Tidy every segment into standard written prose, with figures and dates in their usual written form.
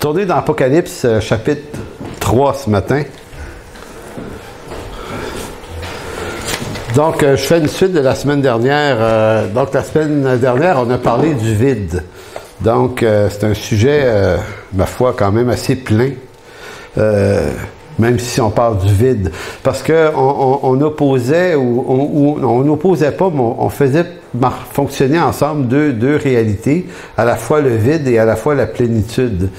Tournez dans Apocalypse chapitre 3 ce matin. Donc, je fais une suite de la semaine dernière. Donc, la semaine dernière, on a parlé du vide. Donc, c'est un sujet, ma foi, quand même assez plein. Même si on parle du vide. Parce que on opposait, ou on n'opposait pas, mais on faisait fonctionner ensemble deux réalités, à la fois le vide et à la fois la plénitude.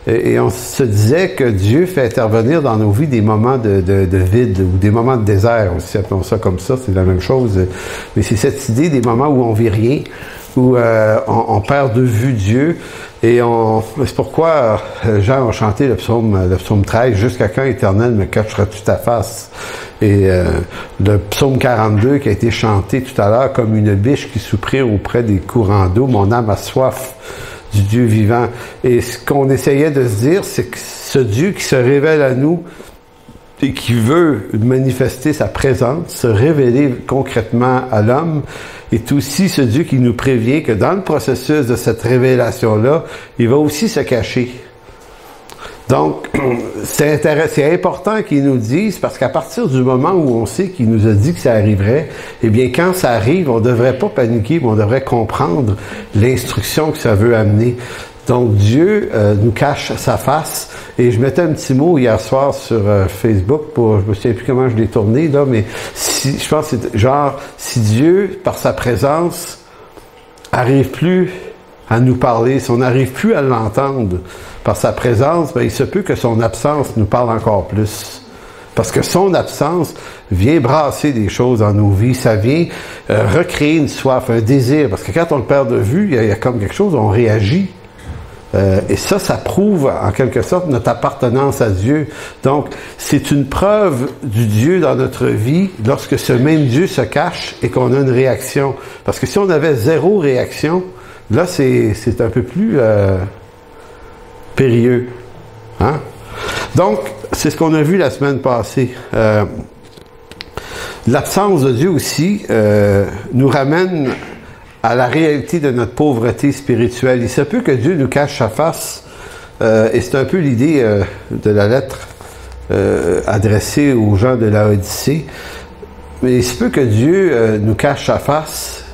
Et on se disait que Dieu fait intervenir dans nos vies des moments de vide, ou des moments de désert, aussi appelons ça comme ça, c'est la même chose. Mais c'est cette idée des moments où on vit rien, où on perd de vue Dieu. Et c'est pourquoi Jean a chanté le psaume 13, « Jusqu'à quand, Éternel, me cacheras-tu ta face ?» Et le psaume 42 qui a été chanté tout à l'heure, « Comme une biche qui soupirait auprès des courants d'eau, mon âme a soif du Dieu vivant. » Et ce qu'on essayait de se dire, c'est que ce Dieu qui se révèle à nous et qui veut manifester sa présence, se révéler concrètement à l'homme, est aussi ce Dieu qui nous prévient que dans le processus de cette révélation-là, il va aussi se cacher. Donc, c'est important qu'il nous dise, parce qu'à partir du moment où on sait qu'il nous a dit que ça arriverait, eh bien, quand ça arrive, on ne devrait pas paniquer, mais on devrait comprendre l'instruction que ça veut amener. Donc, Dieu nous cache sa face. Et je mettais un petit mot hier soir sur Facebook, je me souviens plus comment je l'ai tourné, là, mais je pense que c'est genre, si Dieu, par sa présence, arrive plus à nous parler, si on n'arrive plus à l'entendre par sa présence, ben, il se peut que son absence nous parle encore plus. Parce que son absence vient brasser des choses dans nos vies, ça vient recréer une soif, un désir. Parce que quand on le perd de vue, il y a comme quelque chose, on réagit. Et ça prouve en quelque sorte notre appartenance à Dieu. Donc, c'est une preuve du Dieu dans notre vie lorsque ce même Dieu se cache et qu'on a une réaction. Parce que si on avait zéro réaction, là, c'est un peu plus périlleux. Hein? Donc, c'est ce qu'on a vu la semaine passée. L'absence de Dieu aussi nous ramène à la réalité de notre pauvreté spirituelle. Il se peut que Dieu nous cache sa face, et c'est un peu l'idée de la lettre adressée aux gens de Laodicée, mais il se peut que Dieu nous cache sa face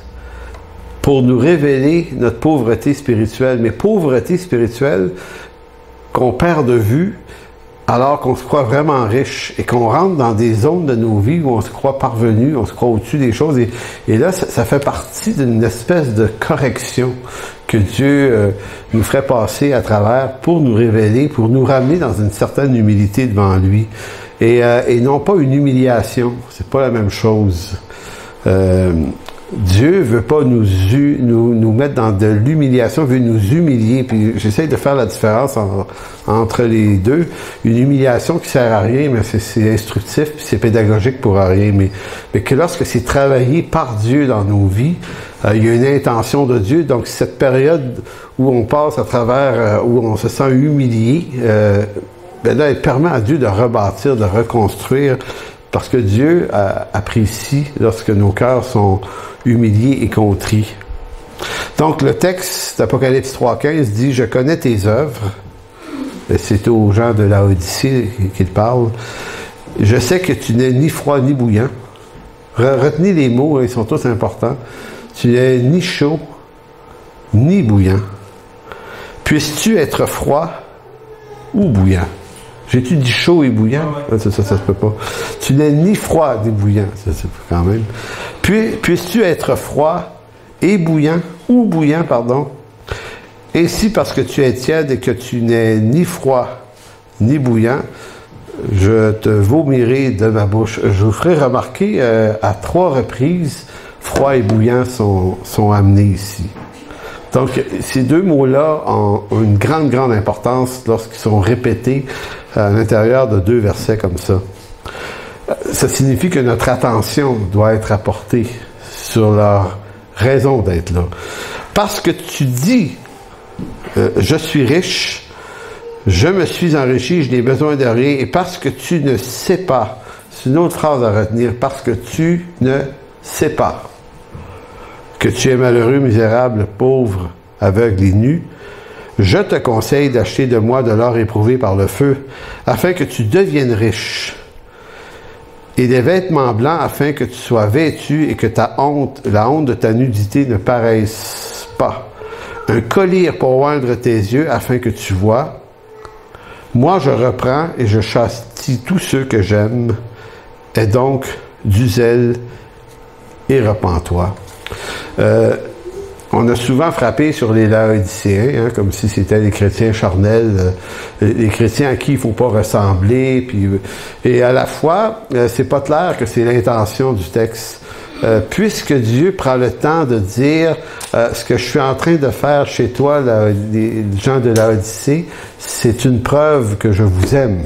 pour nous révéler notre pauvreté spirituelle, mais pauvreté spirituelle qu'on perd de vue alors qu'on se croit vraiment riche et qu'on rentre dans des zones de nos vies où on se croit parvenu, on se croit au-dessus des choses. Et là, ça fait partie d'une espèce de correction que Dieu nous ferait passer à travers pour nous révéler, pour nous ramener dans une certaine humilité devant lui. Et non pas une humiliation, c'est pas la même chose. Dieu veut pas nous mettre dans de l'humiliation, veut nous humilier. Puis j'essaie de faire la différence entre les deux. Une humiliation qui sert à rien, mais c'est instructif, puis c'est pédagogique pour rien. Mais que lorsque c'est travaillé par Dieu dans nos vies, il y a une intention de Dieu. Donc cette période où on passe à travers, où on se sent humilié, ben là, elle permet à Dieu de rebâtir, de reconstruire. Parce que Dieu apprécie lorsque nos cœurs sont humiliés et contrits. Donc, le texte d'Apocalypse 3.15 dit « Je connais tes œuvres ». C'est aux gens de Laodicée qu'il parle. « Je sais que tu n'es ni froid ni bouillant. » Retenez les mots, ils sont tous importants. « Tu n'es ni chaud ni bouillant. Puisses-tu être froid ou bouillant ?» J'ai-tu dit chaud et bouillant? Ça se peut pas. Tu n'es ni froid ni bouillant. Ça se peut quand même. Puisses-tu être froid et bouillant, ou bouillant, pardon. Ainsi, parce que tu es tiède et que tu n'es ni froid ni bouillant, je te vomirai de ma bouche. Je vous ferai remarquer à 3 reprises, froid et bouillant sont amenés ici. Donc, ces deux mots-là ont une grande, grande importance lorsqu'ils sont répétés à l'intérieur de 2 versets comme ça. Ça signifie que notre attention doit être apportée sur leur raison d'être là. Parce que tu dis, je suis riche, je me suis enrichi, je n'ai besoin de rien, et parce que tu ne sais pas, c'est une autre phrase à retenir, parce que tu ne sais pas que tu es malheureux, misérable, pauvre, aveugle et nu, Je te conseille d'acheter de moi de l'or éprouvé par le feu, afin que tu deviennes riche, et des vêtements blancs, afin que tu sois vêtu et que la honte de ta nudité ne paraisse pas. Un collier pour oindre tes yeux, afin que tu vois. Moi, je reprends et je châtie tous ceux que j'aime. Aie donc du zèle et repens-toi. On a souvent frappé sur les Laodicéens, hein, comme si c'était les chrétiens charnels, les chrétiens à qui il ne faut pas ressembler. Et à la fois, c'est pas clair que c'est l'intention du texte. Puisque Dieu prend le temps de dire ce que je suis en train de faire chez toi, les gens de Laodicée, c'est une preuve que je vous aime.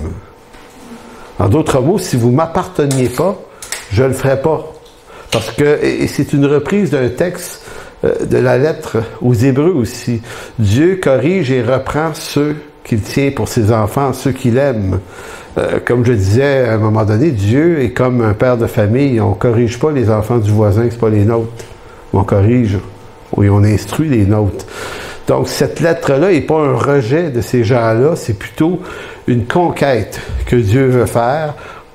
En d'autres mots, si vous ne m'apparteniez pas, je ne le ferai pas. Parce que, et c'est une reprise d'un texte de la lettre aux Hébreux aussi. Dieu corrige et reprend ceux qu'il tient pour ses enfants, ceux qu'il aime. Comme je disais à un moment donné, Dieu est comme un père de famille. On ne corrige pas les enfants du voisin, c'est pas les nôtres. On corrige, oui, on instruit les nôtres. Donc cette lettre-là n'est pas un rejet de ces gens-là, c'est plutôt une conquête que Dieu veut faire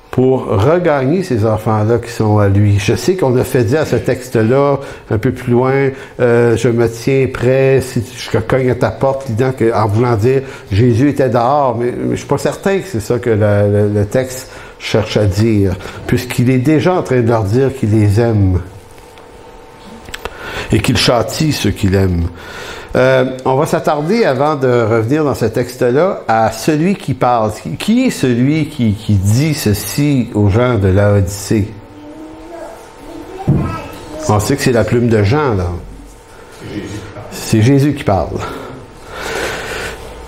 pour regagner ces enfants-là qui sont à lui. Je sais qu'on a fait dire à ce texte-là, un peu plus loin, je me tiens prêt, si je cogne à ta porte, en voulant dire Jésus était dehors, mais je suis pas certain que c'est ça que le texte cherche à dire, puisqu'il est déjà en train de leur dire qu'il les aime et qu'il châtie ceux qu'il aime. On va s'attarder, avant de revenir dans ce texte-là, à celui qui parle. Qui est celui qui dit ceci aux gens de Laodicée? On sait que c'est la plume de Jean, là. C'est Jésus qui parle.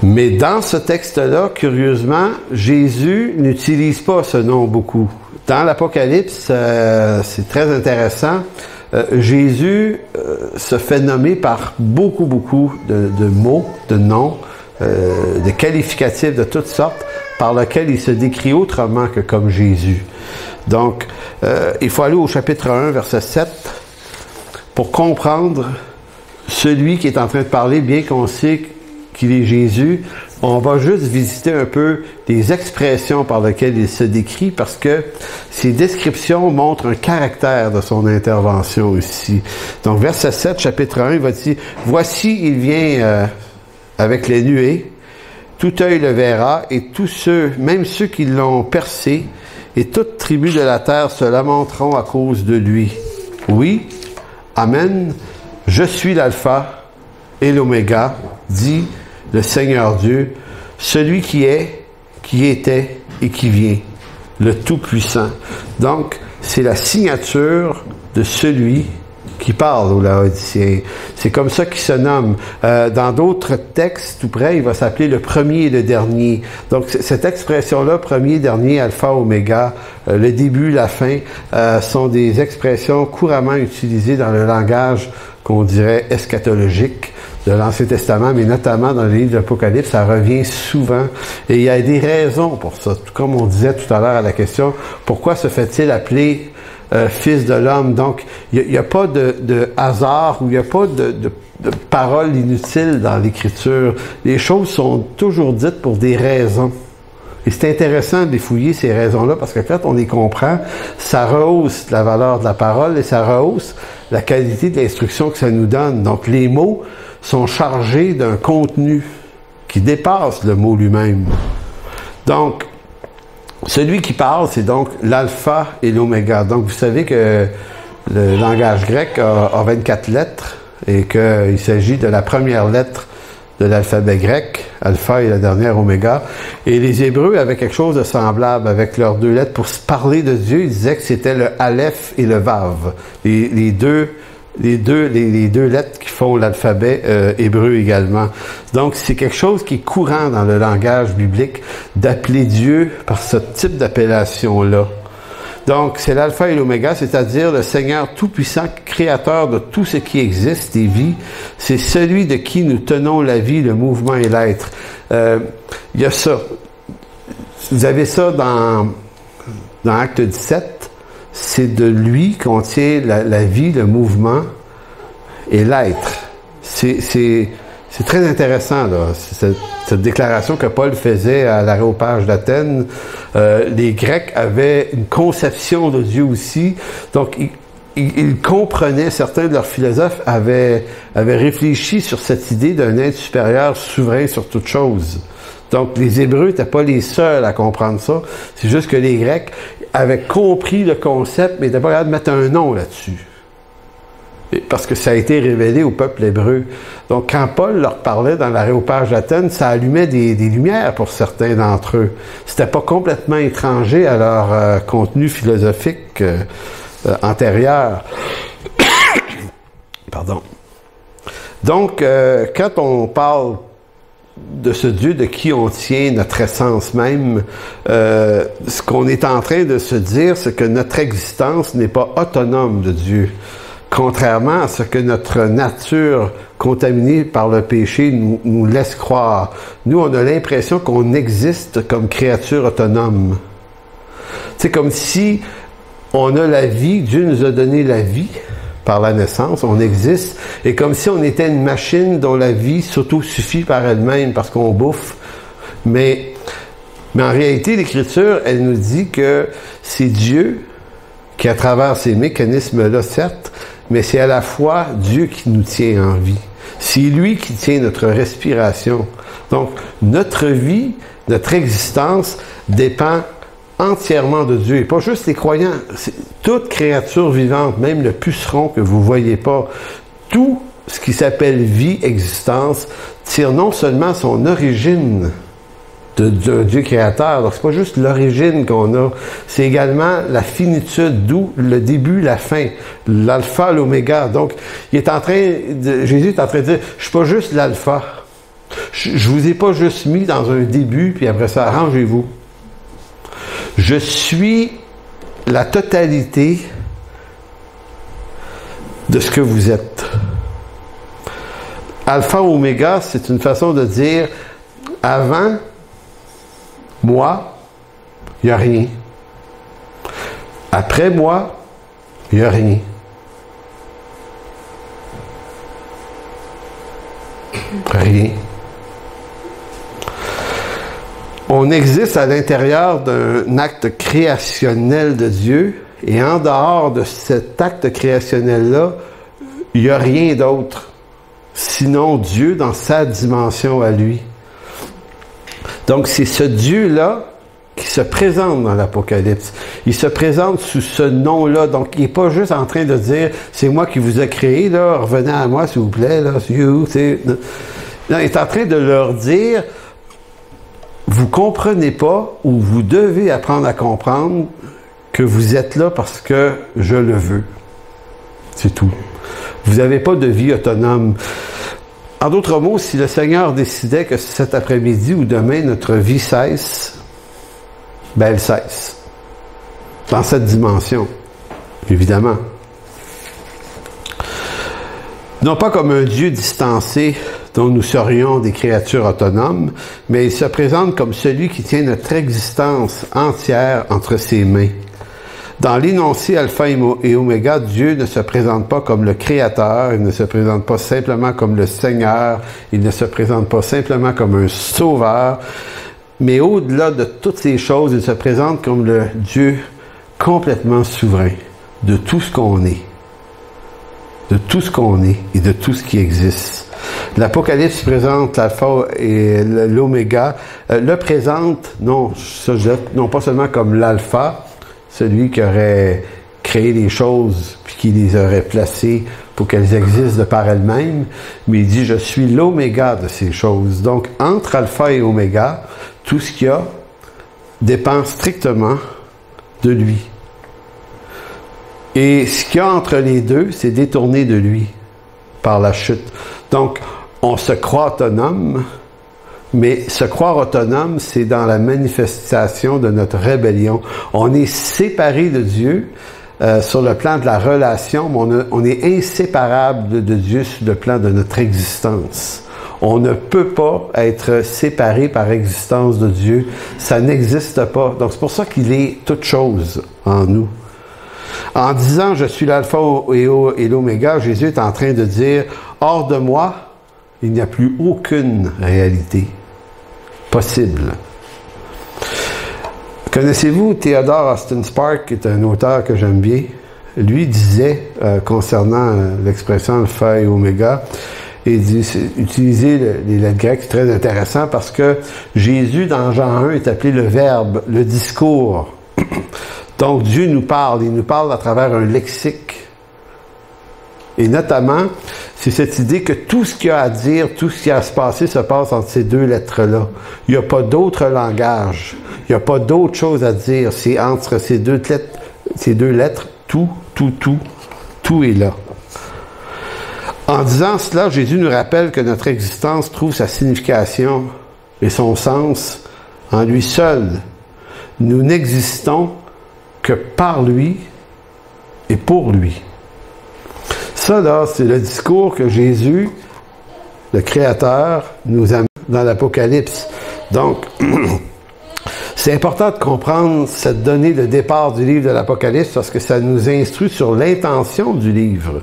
Mais dans ce texte-là, curieusement, Jésus n'utilise pas ce nom beaucoup. Dans l'Apocalypse, c'est très intéressant. Jésus se fait nommer par beaucoup de mots, de noms, de qualificatifs de toutes sortes, par lesquels il se décrit autrement que comme Jésus. Donc, il faut aller au chapitre 1, verset 7, pour comprendre celui qui est en train de parler, bien qu'on sait qu'il est Jésus. On va juste visiter un peu les expressions par lesquelles il se décrit, parce que ces descriptions montrent un caractère de son intervention ici. Donc, verset 7, chapitre 1, il va dire « Voici, il vient avec les nuées, tout œil le verra, et tous ceux, même ceux qui l'ont percé, et toute tribu de la terre se lamenteront à cause de lui. Oui, Amen, je suis l'alpha et l'oméga, dit le Seigneur Dieu, celui qui est, qui était et qui vient, le Tout-Puissant. » Donc, c'est la signature de celui qui parle aux Laodiciens. C'est comme ça qu'il se nomme. Dans d'autres textes, tout près, il va s'appeler le premier et le dernier. Donc, cette expression-là, premier, dernier, alpha, oméga, le début, la fin, sont des expressions couramment utilisées dans le langage qu'on dirait eschatologique de l'Ancien Testament, mais notamment dans le livre de l'Apocalypse, ça revient souvent. Et il y a des raisons pour ça. Comme on disait tout à l'heure à la question, pourquoi se fait-il appeler Fils de l'homme? Donc, il n'y a pas de hasard ou il n'y a pas de paroles inutiles dans l'Écriture. Les choses sont toujours dites pour des raisons. Et c'est intéressant de fouiller ces raisons-là, parce que quand on les comprend, ça rehausse la valeur de la parole et ça rehausse la qualité de l'instruction que ça nous donne. Donc, les mots sont chargés d'un contenu qui dépasse le mot lui-même. Donc, celui qui parle, c'est donc l'alpha et l'oméga. Donc, vous savez que le langage grec a 24 lettres et qu'il s'agit de la première lettre de l'alphabet grec, alpha et la dernière oméga. Et les Hébreux avaient quelque chose de semblable avec leurs deux lettres. Pour se parler de Dieu, ils disaient que c'était le aleph et le vav. Les deux lettres qui font l'alphabet hébreu également. Donc, c'est quelque chose qui est courant dans le langage biblique d'appeler Dieu par ce type d'appellation-là. Donc, c'est l'alpha et l'oméga, c'est-à-dire le Seigneur tout-puissant, créateur de tout ce qui existe et vit. C'est celui de qui nous tenons la vie, le mouvement et l'être. Il y a ça. Vous avez ça dans Acte 17. C'est de lui qu'on tient la vie, le mouvement et l'être. C'est C'est très intéressant, là, cette déclaration que Paul faisait à l'Aréopage d'Athènes. Les Grecs avaient une conception de Dieu aussi. Donc, ils comprenaient, certains de leurs philosophes avaient réfléchi sur cette idée d'un être supérieur souverain sur toute chose. Donc, les Hébreux n'étaient pas les seuls à comprendre ça. C'est juste que les Grecs avaient compris le concept, mais n'étaient pas capables de mettre un nom là-dessus. Parce que ça a été révélé au peuple hébreu. Donc, quand Paul leur parlait dans l'Aréopage d'Athènes, ça allumait des lumières pour certains d'entre eux. C'était pas complètement étranger à leur contenu philosophique antérieur. Pardon. Donc, quand on parle de ce Dieu de qui on tient notre essence même, ce qu'on est en train de se dire, c'est que notre existence n'est pas autonome de Dieu. Contrairement à ce que notre nature contaminée par le péché nous laisse croire. Nous, on a l'impression qu'on existe comme créature autonome. C'est comme si on a la vie, Dieu nous a donné la vie par la naissance, on existe, et comme si on était une machine dont la vie s'auto-suffit par elle-même parce qu'on bouffe. Mais en réalité, l'Écriture, elle nous dit que c'est Dieu qui, à travers ces mécanismes-là, certes, mais c'est à la fois Dieu qui nous tient en vie. C'est lui qui tient notre respiration. Donc, notre vie, notre existence dépend entièrement de Dieu. Et pas juste les croyants. Toute créature vivante, même le puceron que vous voyez pas, tout ce qui s'appelle vie, existence, tire non seulement son origine d'un Dieu créateur. Donc, c'est pas juste l'origine qu'on a, c'est également la finitude, d'où le début, la fin, l'alpha, l'oméga. Donc, Jésus est en train de dire, je suis pas juste l'alpha. Je vous ai pas juste mis dans un début, puis après ça, arrangez-vous. Je suis la totalité de ce que vous êtes. Alpha, oméga, c'est une façon de dire, avant moi, il n'y a rien. Après moi, il n'y a rien. Rien. On existe à l'intérieur d'un acte créationnel de Dieu, et en dehors de cet acte créationnel-là, il n'y a rien d'autre, sinon Dieu dans sa dimension à lui. Donc, c'est ce Dieu-là qui se présente dans l'Apocalypse. Il se présente sous ce nom-là. Donc, il n'est pas juste en train de dire, c'est moi qui vous ai créé, là, revenez à moi, s'il vous plaît, là, you, non, il est en train de leur dire, vous comprenez pas, ou vous devez apprendre à comprendre que vous êtes là parce que je le veux. C'est tout. Vous n'avez pas de vie autonome. En d'autres mots, si le Seigneur décidait que cet après-midi ou demain, notre vie cesse, ben elle cesse. Dans cette dimension, évidemment. Non pas comme un Dieu distancé dont nous serions des créatures autonomes, mais il se présente comme celui qui tient notre existence entière entre ses mains. Dans l'énoncé alpha et oméga, Dieu ne se présente pas comme le Créateur, il ne se présente pas simplement comme le Seigneur, il ne se présente pas simplement comme un sauveur, mais au-delà de toutes ces choses, il se présente comme le Dieu complètement souverain de tout ce qu'on est. De tout ce qu'on est et de tout ce qui existe. L'Apocalypse présente l'alpha et l'oméga, le présente, non pas seulement comme l'alpha, celui qui aurait créé les choses puis qui les aurait placées pour qu'elles existent de par elles-mêmes, mais il dit, je suis l'oméga de ces choses. Donc, entre alpha et oméga, tout ce qu'il y a dépend strictement de lui. Et ce qu'il y a entre les deux, c'est détourné de lui par la chute. Donc, on se croit autonome, mais se croire autonome, c'est dans la manifestation de notre rébellion. On est séparé de Dieu sur le plan de la relation, mais on est inséparable de Dieu sur le plan de notre existence. On ne peut pas être séparé par existence de Dieu. Ça n'existe pas. Donc, c'est pour ça qu'il est toute chose en nous. En disant « Je suis l'alpha et l'oméga », Jésus est en train de dire « Hors de moi, il n'y a plus aucune réalité possible. Connaissez-vous Theodore Austin Sparks, qui est un auteur que j'aime bien? Lui disait, concernant l'expression alpha et oméga, et utiliser les lettres grecques, c'est très intéressant parce que Jésus, dans Jean 1, est appelé le Verbe, le discours. Donc Dieu nous parle, il nous parle à travers un lexique. Et notamment, c'est cette idée que tout ce qu'il y a à dire, tout ce qui a à se passer se passe entre ces deux lettres-là. Il n'y a pas d'autre langage. Il n'y a pas d'autre chose à dire. C'est entre ces deux lettres, tout est là. En disant cela, Jésus nous rappelle que notre existence trouve sa signification et son sens en lui seul. Nous n'existons que par lui et pour lui. Ça, là, c'est le discours que Jésus, le Créateur, nous amène dans l'Apocalypse. Donc, c'est important de comprendre cette donnée de départ du livre de l'Apocalypse parce que ça nous instruit sur l'intention du livre.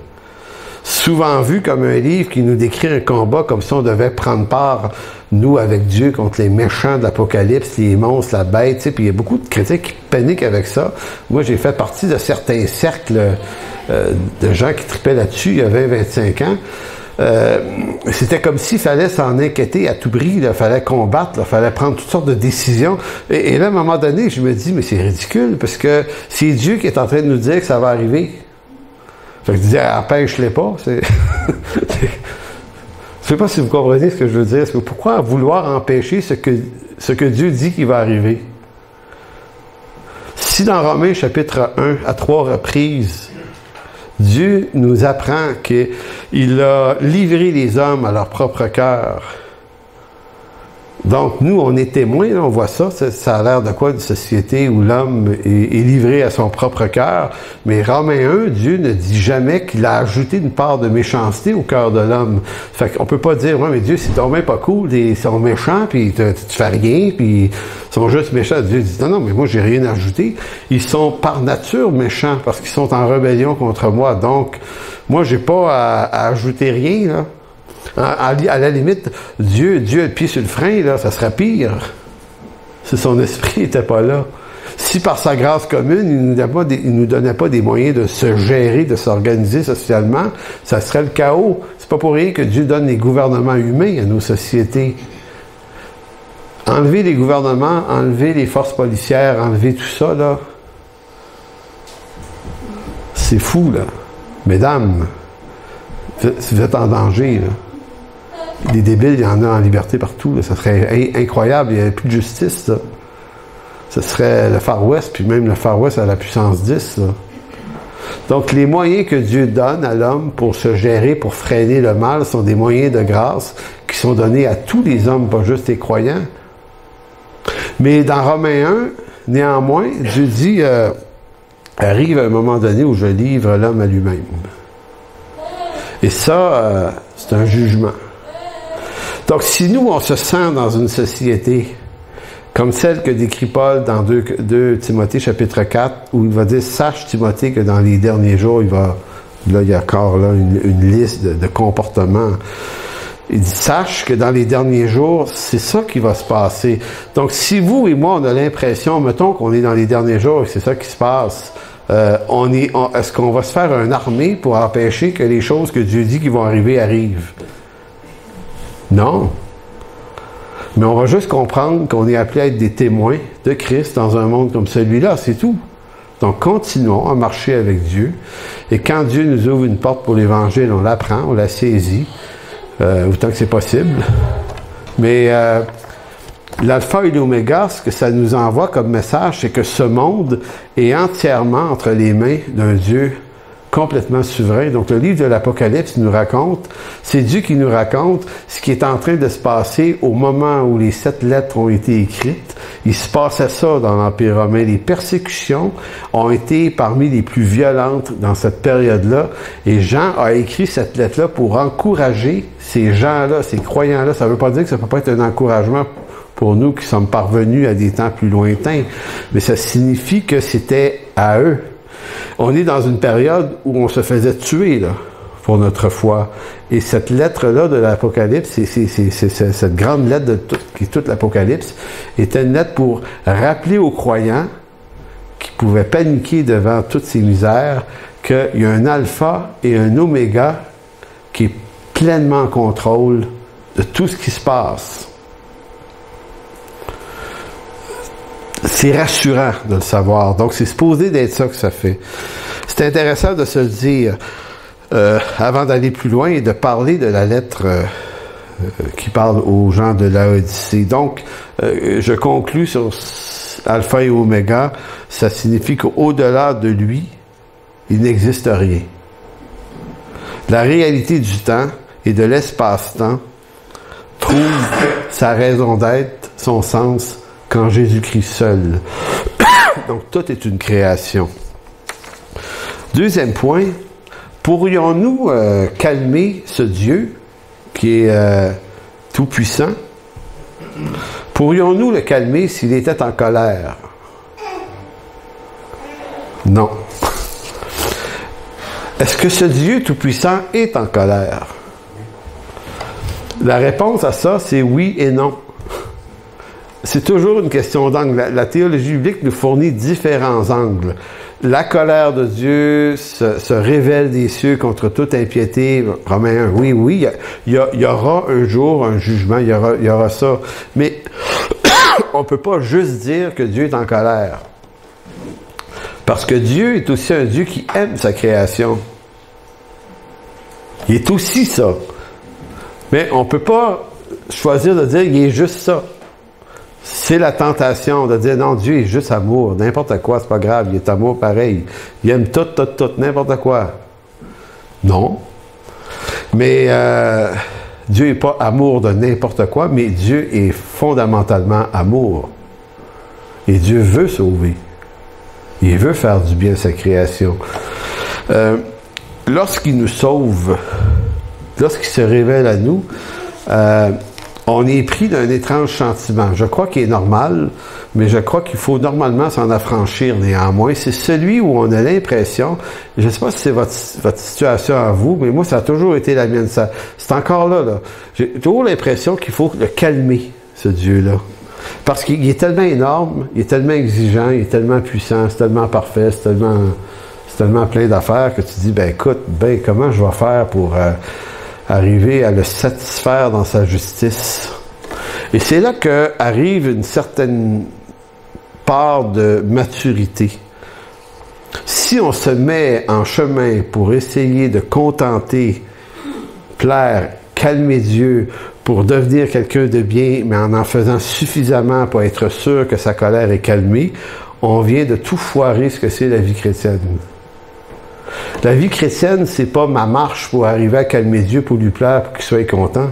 Souvent vu comme un livre qui nous décrit un combat comme si on devait prendre part, nous, avec Dieu, contre les méchants de l'Apocalypse, les monstres, la bête, tu sais, puis il y a beaucoup de critiques qui paniquent avec ça. Moi, j'ai fait partie de certains cercles de gens qui tripaient là-dessus il y a 20-25 ans. C'était comme s'il fallait s'en inquiéter à tout prix, il fallait combattre, il fallait prendre toutes sortes de décisions. Et là, à un moment donné, je me dis, mais c'est ridicule, parce que c'est Dieu qui est en train de nous dire que ça va arriver. Fait que je disais, empêche-les pas. Je sais pas si vous comprenez ce que je veux dire. Pourquoi vouloir empêcher ce que Dieu dit qui va arriver? Si dans Romains chapitre 1, à 3 reprises, Dieu nous apprend qu'il a livré les hommes à leur propre cœur. Donc, nous, on est témoins, là, on voit ça. Ça a l'air de quoi? Une société où l'homme est livré à son propre cœur. Mais Romains 1, Dieu ne dit jamais qu'il a ajouté une part de méchanceté au cœur de l'homme. Fait qu'on peut pas dire, ouais, mais Dieu, c'est tombé pas cool, ils sont méchants, puis tu fais rien, puis ils sont juste méchants. Dieu dit, non, mais moi, j'ai rien ajouté. Ils sont par nature méchants, parce qu'ils sont en rébellion contre moi. Donc, moi, j'ai pas à ajouter rien, là. À la limite, Dieu a le pied sur le frein, là, ça serait pire. Si son esprit n'était pas là. Si par sa grâce commune, il nous donnait pas des moyens de se gérer, de s'organiser socialement, ça serait le chaos. C'est pas pour rien que Dieu donne les gouvernements humains à nos sociétés. Enlever les gouvernements, enlever les forces policières, enlever tout ça, là, c'est fou, là. Mesdames, vous êtes en danger, là. Des débiles, il y en a en liberté partout. Là. Ça serait incroyable. Il n'y aurait plus de justice. Là. Ce serait le Far West, puis même le Far West à la puissance 10. Là. Donc, les moyens que Dieu donne à l'homme pour se gérer, pour freiner le mal, sont des moyens de grâce qui sont donnés à tous les hommes, pas juste les croyants. Mais dans Romains 1, néanmoins, Dieu dit, arrive un moment donné où je livre l'homme à lui-même. Et ça, c'est un jugement. Donc, si nous, on se sent dans une société comme celle que décrit Paul dans 2 Timothée chapitre 4, où il va dire, sache Timothée que dans les derniers jours, il y a encore là une liste de comportements. Il dit, sache que dans les derniers jours, c'est ça qui va se passer. Donc, si vous et moi, on a l'impression, mettons qu'on est dans les derniers jours et que c'est ça qui se passe, est-ce qu'on va se faire une armée pour empêcher que les choses que Dieu dit qui vont arriver arrivent? Non. Mais on va juste comprendre qu'on est appelé à être des témoins de Christ dans un monde comme celui-là, c'est tout. Donc, continuons à marcher avec Dieu. Et quand Dieu nous ouvre une porte pour l'Évangile, on la prend, on la saisit, autant que c'est possible. Mais l'alpha et l'oméga, ce que ça nous envoie comme message, c'est que ce monde est entièrement entre les mains d'un Dieu complètement souverain. Donc, le livre de l'Apocalypse nous raconte, c'est Dieu qui nous raconte ce qui est en train de se passer au moment où les 7 lettres ont été écrites. Il se passait ça dans l'Empire romain. Les persécutions ont été parmi les plus violentes dans cette période-là. Et Jean a écrit cette lettre-là pour encourager ces gens-là, ces croyants-là. Ça ne veut pas dire que ça ne peut pas être un encouragement pour nous qui sommes parvenus à des temps plus lointains, mais ça signifie que c'était à eux. On est dans une période où on se faisait tuer, là. pour notre foi. Et cette lettre-là de l'Apocalypse, c'est cette grande lettre qui est toute l'Apocalypse, était une lettre pour rappeler aux croyants qui pouvaient paniquer devant toutes ces misères qu'il y a un alpha et un oméga qui est pleinement en contrôle de tout ce qui se passe. C'est rassurant de le savoir. Donc, c'est supposé d'être ça que ça fait. C'est intéressant de se le dire avant d'aller plus loin et de parler de la lettre qui parle aux gens de Laodicée. Donc, je conclus sur Alpha et Oméga. Ça signifie qu'au-delà de lui, il n'existe rien. La réalité du temps et de l'espace-temps trouve sa raison d'être, son sens, qu'en Jésus-Christ seul. Donc, tout est une création. Deuxième point, pourrions-nous calmer ce Dieu qui est tout-puissant? Pourrions-nous le calmer s'il était en colère? Non. Est-ce que ce Dieu tout-puissant est en colère? La réponse à ça, c'est oui et non. C'est toujours une question d'angle. La théologie biblique nous fournit différents angles. La colère de Dieu se révèle des cieux contre toute impiété. Romains 1, oui, il y aura un jour un jugement, il y aura ça. Mais on ne peut pas juste dire que Dieu est en colère. Parce que Dieu est aussi un Dieu qui aime sa création. Il est aussi ça. Mais on ne peut pas choisir de dire qu'il est juste ça. C'est la tentation de dire non, Dieu est juste amour, n'importe quoi, c'est pas grave, il est amour pareil. Il aime tout, n'importe quoi. Non. Mais Dieu n'est pas amour de n'importe quoi, mais Dieu est fondamentalement amour. Et Dieu veut sauver. Il veut faire du bien à sa création. Lorsqu'il nous sauve, lorsqu'il se révèle à nous, on est pris d'un étrange sentiment. Je crois qu'il est normal, mais je crois qu'il faut normalement s'en affranchir néanmoins. C'est celui où on a l'impression, je ne sais pas si c'est votre situation à vous, mais moi, ça a toujours été la mienne. C'est encore là. J'ai toujours l'impression qu'il faut le calmer, ce Dieu-là. Parce qu'il est tellement énorme, il est tellement exigeant, il est tellement puissant, c'est tellement parfait, c'est tellement plein d'affaires que tu dis, écoute, comment je vais faire pour arriver à le satisfaire dans sa justice? Et c'est là qu'arrive une certaine part de maturité. Si on se met en chemin pour essayer de contenter, plaire, calmer Dieu, pour devenir quelqu'un de bien, mais en faisant suffisamment pour être sûr que sa colère est calmée, on vient de tout foirer ce que c'est la vie chrétienne. La vie chrétienne, c'est pas ma marche pour arriver à calmer Dieu, pour lui plaire, pour qu'il soit content.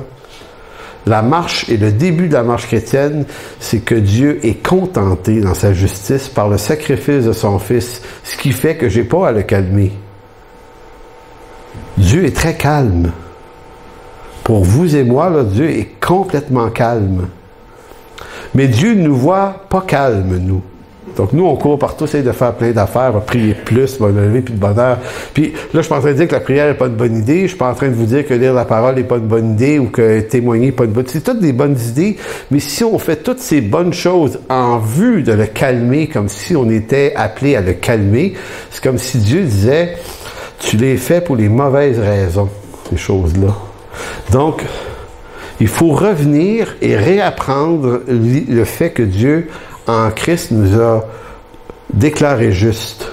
La marche et le début de la marche chrétienne, c'est que Dieu est contenté dans sa justice par le sacrifice de son Fils, ce qui fait que j'ai pas à le calmer. Dieu est très calme. Pour vous et moi, là, Dieu est complètement calme. Mais Dieu ne nous voit pas calme, nous. Donc, nous, on court partout, essayer de faire plein d'affaires, va prier plus, va lever plus de bonheur. Puis là, je suis pas en train de dire que la prière n'est pas une bonne idée. Je suis pas en train de vous dire que lire la parole n'est pas une bonne idée ou que témoigner n'est pas une bonne idée. C'est toutes des bonnes idées. Mais si on fait toutes ces bonnes choses en vue de le calmer, comme si on était appelé à le calmer, c'est comme si Dieu disait, tu les fais pour les mauvaises raisons, ces choses-là. Donc, il faut revenir et réapprendre le fait que Dieu, en Christ, nous a déclarés justes.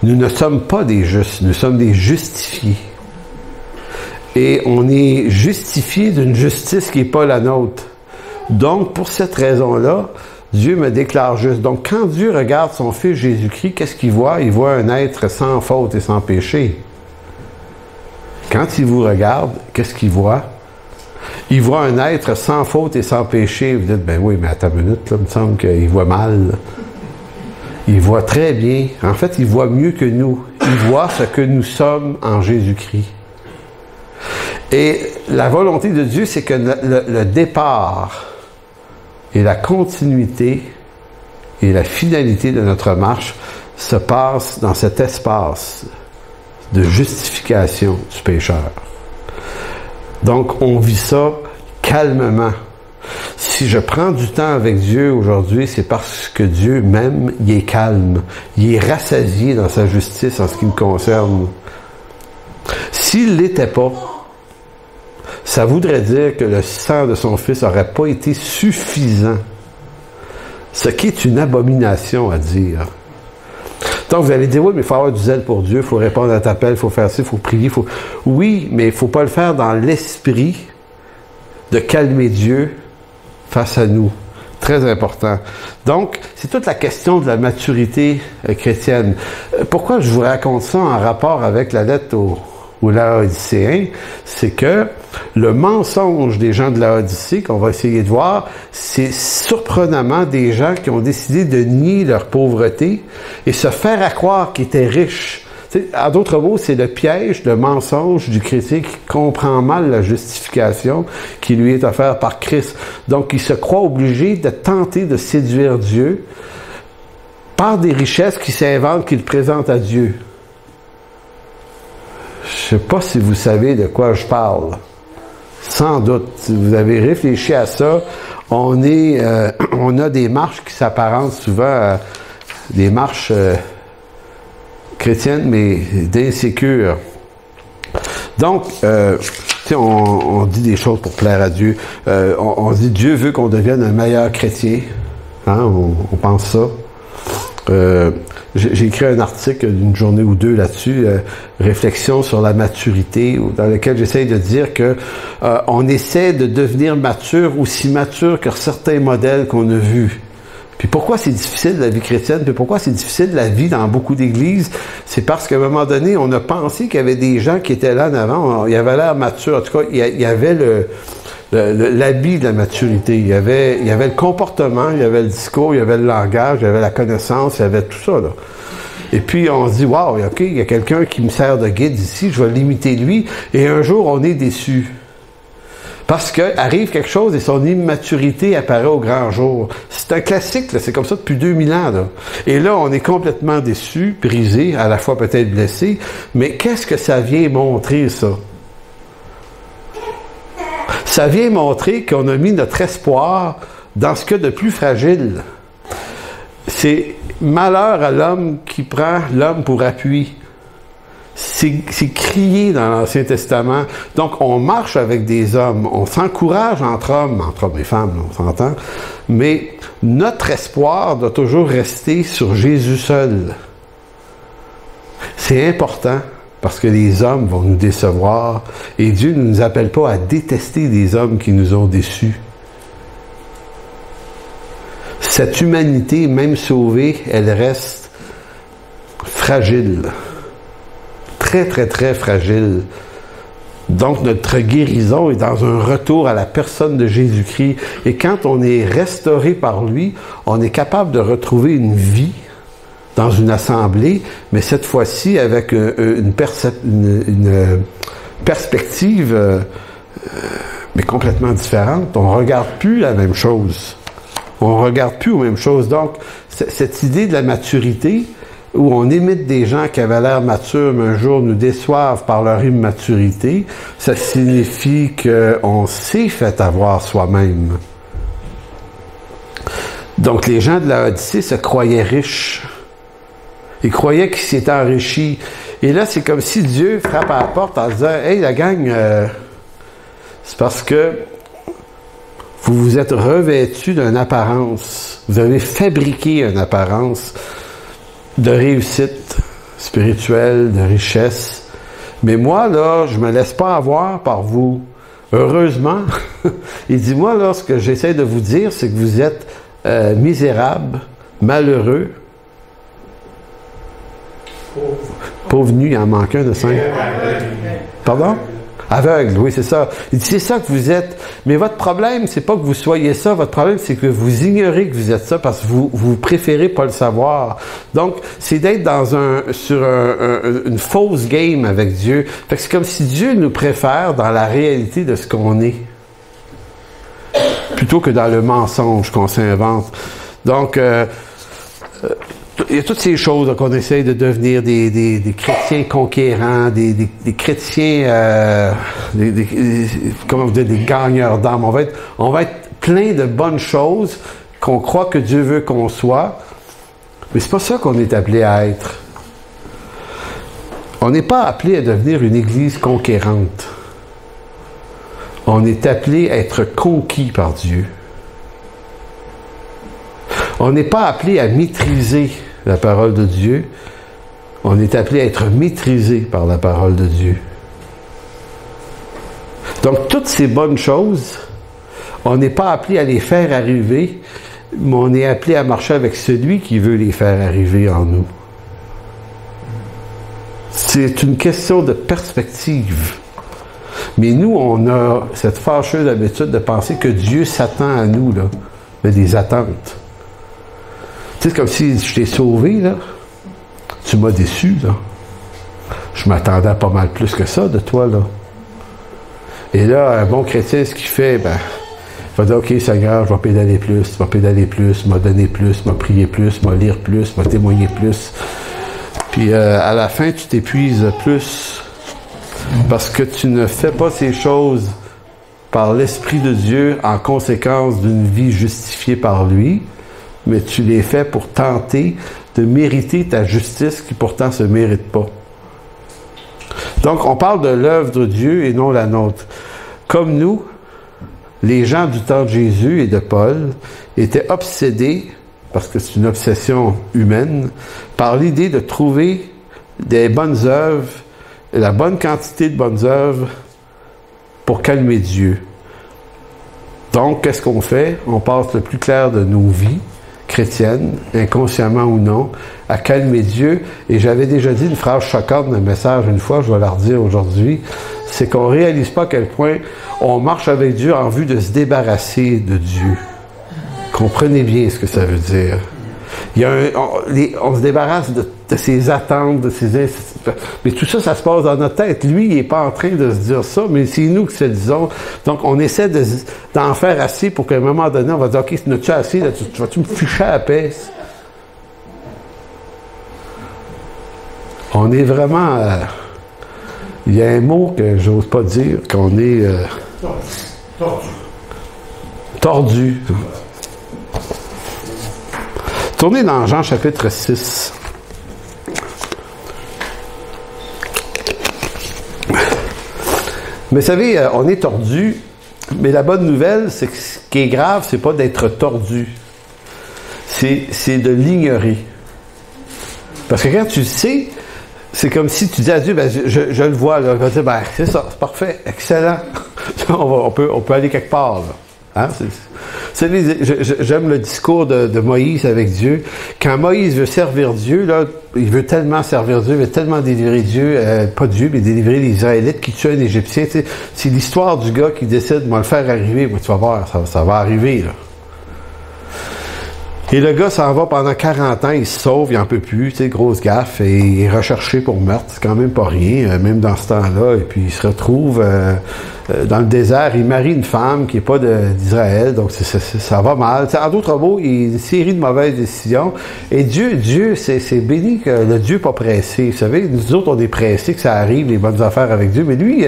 Nous ne sommes pas des justes, nous sommes des justifiés. Et on est justifié d'une justice qui n'est pas la nôtre. Donc, pour cette raison-là, Dieu me déclare juste. Donc, quand Dieu regarde son Fils Jésus-Christ, qu'est-ce qu'il voit? Il voit un être sans faute et sans péché. Quand il vous regarde, qu'est-ce qu'il voit? Il voit un être sans faute et sans péché. Vous dites, oui, mais à ta minute, là, il me semble qu'il voit mal. Il voit très bien. En fait, il voit mieux que nous. Il voit ce que nous sommes en Jésus-Christ. Et la volonté de Dieu, c'est que le départ et la continuité et la finalité de notre marche se passe dans cet espace. de justification du pécheur. Donc, on vit ça calmement. Si je prends du temps avec Dieu aujourd'hui, c'est parce que Dieu même, il est calme. Il est rassasié dans sa justice en ce qui me concerne. S'il ne l'était pas, ça voudrait dire que le sang de son Fils n'aurait pas été suffisant. Ce qui est une abomination à dire. Donc, vous allez dire, oui, mais il faut avoir du zèle pour Dieu, il faut répondre à l'appel, il faut faire ça, il faut prier, Oui, mais il ne faut pas le faire dans l'esprit de calmer Dieu face à nous. Très important. Donc, c'est toute la question de la maturité chrétienne. Pourquoi je vous raconte ça en rapport avec la lettre aux Laodicéens? C'est que le mensonge des gens de Laodicée, qu'on va essayer de voir, c'est surprenamment des gens qui ont décidé de nier leur pauvreté et se faire à croire qu'ils étaient riches. En d'autres mots, c'est le piège, le mensonge du chrétien qui comprend mal la justification qui lui est offerte par Christ. Donc, il se croit obligé de tenter de séduire Dieu par des richesses qu'il s'invente, qu'il présente à Dieu. Je ne sais pas si vous savez de quoi je parle. Sans doute. Si vous avez réfléchi à ça, on a des marches qui s'apparentent souvent à des marches chrétiennes, mais d'insécures. Donc, on dit des choses pour plaire à Dieu. On dit Dieu veut qu'on devienne un meilleur chrétien. Hein, on pense ça. J'ai écrit un article d'une journée ou deux là-dessus, réflexion sur la maturité, dans lequel j'essaye de dire que on essaie de devenir mature, aussi mature que certains modèles qu'on a vus. Puis pourquoi c'est difficile la vie chrétienne, puis pourquoi c'est difficile la vie dans beaucoup d'églises, c'est parce qu'à un moment donné, on a pensé qu'il y avait des gens qui étaient là en avant, il y avait l'air mature, en tout cas, il y avait l'habit de la maturité, il y avait le comportement, il y avait le discours, il y avait le langage, il y avait la connaissance, il y avait tout ça, là. Et puis on se dit, wow, ok, il y a quelqu'un qui me sert de guide ici, je vais l'imiter lui, et un jour on est déçu. Parce que arrive quelque chose et son immaturité apparaît au grand jour. C'est un classique, là, c'est comme ça depuis 2000 ans. Là. Et là, on est complètement déçu, brisé, à la fois peut-être blessé, mais qu'est-ce que ça vient montrer, ça? Ça vient montrer qu'on a mis notre espoir dans ce qu'il y a de plus fragile. C'est malheur à l'homme qui prend l'homme pour appui. C'est crié dans l'Ancien Testament. Donc, on marche avec des hommes, on s'encourage entre hommes et femmes, on s'entend, mais notre espoir doit toujours rester sur Jésus seul. C'est important parce que les hommes vont nous décevoir et Dieu ne nous appelle pas à détester des hommes qui nous ont déçus. Cette humanité, même sauvée, elle reste fragile. Très, très, très fragile. Donc, notre guérison est dans un retour à la personne de Jésus-Christ. Et quand on est restauré par lui, on est capable de retrouver une vie dans une assemblée, mais cette fois-ci avec une perspective mais complètement différente. On ne regarde plus la même chose. On ne regarde plus aux mêmes choses. Donc, cette idée de la maturité, où on imite des gens qui avaient l'air matures, mais un jour nous déçoivent par leur immaturité, ça signifie qu'on s'est fait avoir soi-même. Donc, les gens de Laodicée se croyaient riches. Ils croyaient qu'ils s'étaient enrichis. Et là, c'est comme si Dieu frappe à la porte en disant « Hey, la gang, c'est parce que vous vous êtes revêtus d'une apparence. Vous avez fabriqué une apparence de réussite spirituelle, de richesse. Mais moi, là, je me laisse pas avoir par vous. Heureusement, il dit, moi, là, ce que j'essaie de vous dire, c'est que vous êtes misérables, malheureux. Pauvre nu, il en manque un de 5. Pardon? Aveugle, oui, c'est ça. Il dit, c'est ça que vous êtes. Mais votre problème, c'est pas que vous soyez ça. Votre problème, c'est que vous ignorez que vous êtes ça parce que vous préférez pas le savoir. Donc, c'est d'être sur une fausse game avec Dieu. Fait que c'est comme si Dieu nous préfère dans la réalité de ce qu'on est. Plutôt que dans le mensonge qu'on s'invente. Donc, il y a toutes ces choses qu'on essaye de devenir des chrétiens conquérants, des chrétiens, comment vous dire, des gagneurs d'âme. On va être plein de bonnes choses qu'on croit que Dieu veut qu'on soit, mais c'est pas ça qu'on est appelé à être. On n'est pas appelé à devenir une église conquérante. On est appelé à être conquis par Dieu. On n'est pas appelé à maîtriser la parole de Dieu. On est appelé à être maîtrisé par la parole de Dieu. Donc, toutes ces bonnes choses, on n'est pas appelé à les faire arriver, mais on est appelé à marcher avec celui qui veut les faire arriver en nous. C'est une question de perspective. Mais nous, on a cette fâcheuse habitude de penser que Dieu s'attend à nous, là. Il y a des attentes. Tu sais, c'est comme si je t'ai sauvé, là. Tu m'as déçu, là. Je m'attendais à pas mal plus que ça de toi, là. Et là, un bon chrétien, ce qu'il fait, il va dire, OK, Seigneur, je vais pédaler plus, tu vas pédaler plus, tu m'as donné plus, tu m'as prié plus, tu m'as lire plus, tu m'as témoigné plus. Puis à la fin, tu t'épuises plus parce que tu ne fais pas ces choses par l'Esprit de Dieu en conséquence d'une vie justifiée par lui, mais tu les fais pour tenter de mériter ta justice qui pourtant ne se mérite pas. Donc, on parle de l'œuvre de Dieu et non la nôtre. Comme nous, les gens du temps de Jésus et de Paul étaient obsédés, parce que c'est une obsession humaine, par l'idée de trouver des bonnes œuvres, la bonne quantité de bonnes œuvres pour calmer Dieu. Donc, qu'est-ce qu'on fait? On passe le plus clair de nos vies chrétiennes, inconsciemment ou non, à calmer Dieu. Et j'avais déjà dit une phrase choquante dans le message une fois, je vais la redire aujourd'hui, c'est qu'on ne réalise pas à quel point on marche avec Dieu en vue de se débarrasser de Dieu. Comprenez bien ce que ça veut dire. Il y a on se débarrasse de ses attentes, de ses... Mais tout ça, ça se passe dans notre tête. Lui, il n'est pas en train de se dire ça, mais c'est nous qui se le disons. Donc, on essaie d'en faire assez pour qu'à un moment donné, on va dire, OK, n'as-tu assez? Là, tu vas-tu me ficher à la peste? On est vraiment... il y a un mot que j'ose pas dire, qu'on est... tordu. Tournez dans Jean chapitre 6. Mais vous savez, on est tordu, mais la bonne nouvelle, c'est que ce qui est grave, c'est pas d'être tordu. C'est de l'ignorer. Parce que quand tu le sais, c'est comme si tu dis à Dieu, je le vois, là. Il va dire, c'est ça, c'est parfait, excellent. on peut aller quelque part, là. Hein? J'aime le discours de Moïse avec Dieu. Quand Moïse veut servir Dieu, là, il veut tellement servir Dieu, il veut tellement délivrer Dieu, pas Dieu, mais délivrer les Israélites qui tuent un Égyptien. Tu sais, c'est l'histoire du gars qui décide de le faire arriver. Moi, tu vas voir, ça va arriver, là. Et le gars s'en va pendant 40 ans, il se sauve, il n'en peut plus, tu sais, grosse gaffe, et il est recherché pour meurtre, c'est quand même pas rien, même dans ce temps-là, et puis il se retrouve dans le désert, il marie une femme qui n'est pas d'Israël, donc ça va mal. T'sais, en d'autres mots, il y a une série de mauvaises décisions, et Dieu, c'est béni que le Dieu pas pressé. Vous savez, nous autres, on est pressés que ça arrive, les bonnes affaires avec Dieu, mais lui,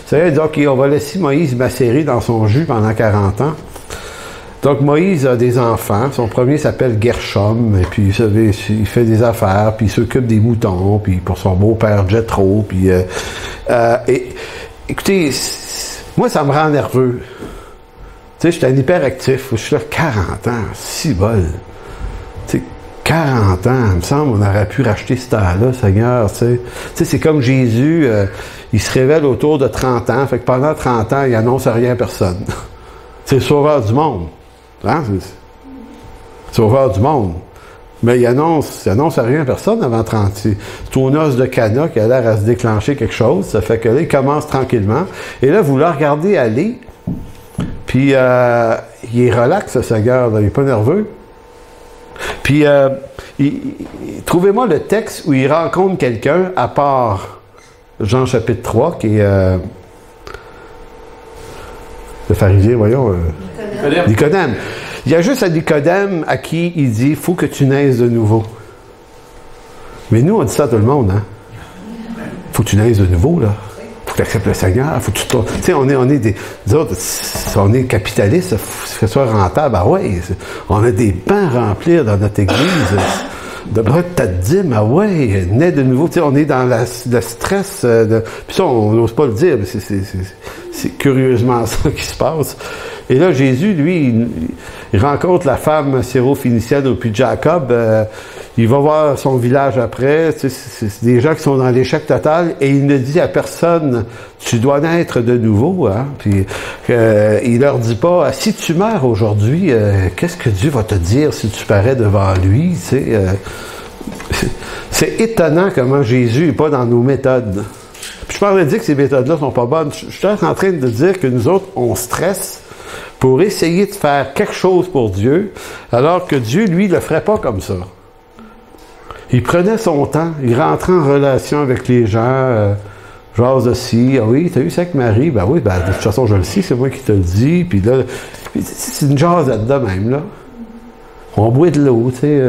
ça veut dire, OK, on va laisser Moïse macérer dans son jus pendant 40 ans. Donc, Moïse a des enfants. Son premier s'appelle Gershom. Et puis, vous savez, il fait des affaires. Puis, il s'occupe des moutons. Puis, pour son beau-père Jethro. Puis, écoutez, moi, ça me rend nerveux. Tu sais, je suis un hyperactif. Je suis là 40 ans. Si bol. Tu sais, 40 ans. Il me semble qu'on aurait pu racheter ce temps-là, Seigneur. Tu sais, c'est comme Jésus. Il se révèle autour de 30 ans. Fait que pendant 30 ans, il annonce à rien à personne. C'est le sauveur du monde. Hein? Sauveur du monde. Mais il annonce à rien à personne avant 30. C'est au noce de Cana qui a l'air à se déclencher quelque chose. Ça fait que là, il commence tranquillement. Et là, vous le regardez aller. Puis, il est relax, ce Seigneur. Il n'est pas nerveux. Puis, trouvez-moi le texte où il rencontre quelqu'un, à part Jean chapitre 3, qui est... le pharisien, voyons... Nicodème. Il y a juste à Nicodème à qui il dit, il faut que tu naisses de nouveau. Mais nous, on dit ça à tout le monde, hein? Faut que tu naisses de nouveau, là. Faut que tu acceptes le Seigneur. Faut que tu tu sais, on est des autres, on est capitalistes, faut que ce soit rentable. Ah ouais, on a des bancs à remplir dans notre église. De ta dîme, ah ouais, naît de nouveau. Tu sais, on est dans le stress. Puis ça, on n'ose pas le dire, mais c'est curieusement ça qui se passe. Et là, Jésus, lui, il rencontre la femme syro-phénicienne au puits de Jacob. Il va voir son village après. Tu sais, c'est des gens qui sont dans l'échec total. Et il ne dit à personne, tu dois naître de nouveau. Hein? Puis il leur dit pas, si tu meurs aujourd'hui, qu'est-ce que Dieu va te dire si tu parais devant lui? Tu sais, c'est étonnant comment Jésus n'est pas dans nos méthodes. Puis je parlais de dire que ces méthodes-là sont pas bonnes. Je suis en train de dire que nous autres, on stresse pour essayer de faire quelque chose pour Dieu, alors que Dieu, lui, le ferait pas comme ça. Il prenait son temps, il rentrait en relation avec les gens, jase aussi, ah oui, t'as eu ça avec Marie? Ben oui, ben de toute façon, je le sais, c'est moi qui te le dis, puis là, c'est une jasette de même, là. On boit de l'eau, tu sais,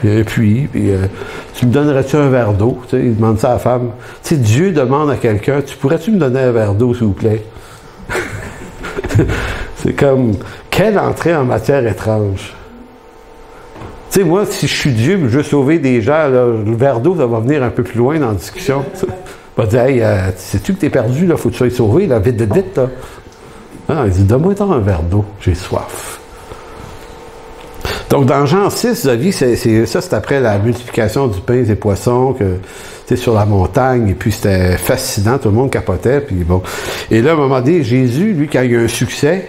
il y a un puits, puis tu me donnerais-tu un verre d'eau? Tu sais, il demande ça à la femme. Tu sais, Dieu demande à quelqu'un, pourrais-tu me donner un verre d'eau, s'il vous plaît? C'est comme, quelle entrée en matière étrange. Tu sais, moi, si je suis Dieu, je veux sauver des gens, là, le verre d'eau, ça va venir un peu plus loin dans la discussion. On va dire, hey, sais-tu que t'es perdu, là, faut que tu sois sauvé, là, vite, là. Ah, il dit, donne-moi un verre d'eau, j'ai soif. Donc, dans Jean 6, Zavi, c'est après la multiplication du pain et des poissons, que tu sais, sur la montagne, et puis c'était fascinant, tout le monde capotait, puis bon. Et là, à un moment donné, Jésus, lui, quand il y a un succès,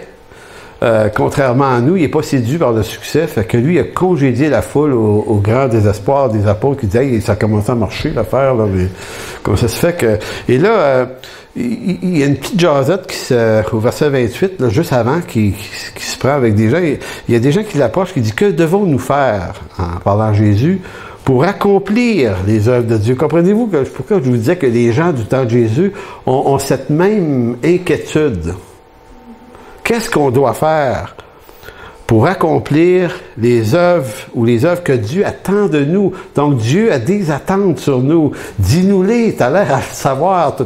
contrairement à nous, il n'est pas séduit par le succès, fait que lui, il a congédié la foule au grand désespoir des apôtres qui disaient, hey, ça a commencé à marcher, l'affaire, là, mais comment ça se fait que... Et là, il y a une petite jasette au verset 28, là, juste avant, qui se prend avec des gens. Il y a des gens qui l'approchent, qui disent, que devons-nous faire, en parlant de Jésus, pour accomplir les œuvres de Dieu? Comprenez-vous pourquoi je vous disais que les gens du temps de Jésus ont cette même inquiétude? Qu'est-ce qu'on doit faire pour accomplir les œuvres ou les œuvres que Dieu attend de nous? Donc, Dieu a des attentes sur nous. Dis-nous-les, t'as l'air à le savoir.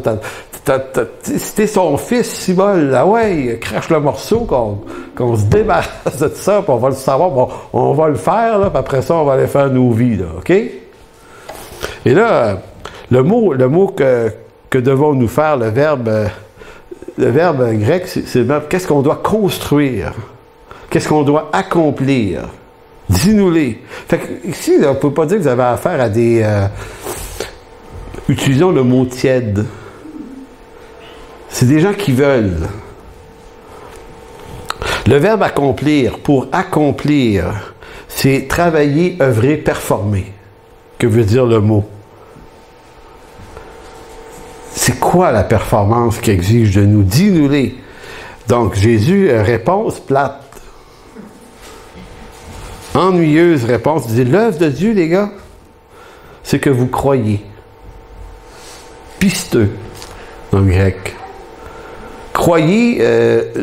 Si t'es son fils, Simon, ah ouais, crache le morceau, qu'on se débarrasse de ça, puis on va le savoir, bon, on va le faire, là, puis après ça, on va aller faire nos vies, là, OK? Et là, le mot que devons-nous faire, le verbe grec, c'est le verbe, qu'est-ce qu'on doit construire? Qu'est-ce qu'on doit accomplir? Dis-nous-les. Fait que ici, là, on ne peut pas dire que vous avez affaire à des... utilisons le mot tiède. C'est des gens qui veulent. Le verbe accomplir, pour accomplir, c'est travailler, œuvrer, performer. Que veut dire le mot? C'est quoi la performance qui exige de nous? Dis-nous-les. Donc, Jésus, réponse plate. Ennuyeuse réponse. Il dit, l'œuvre de Dieu, les gars, c'est que vous croyez. Pisteux, en grec. Croyez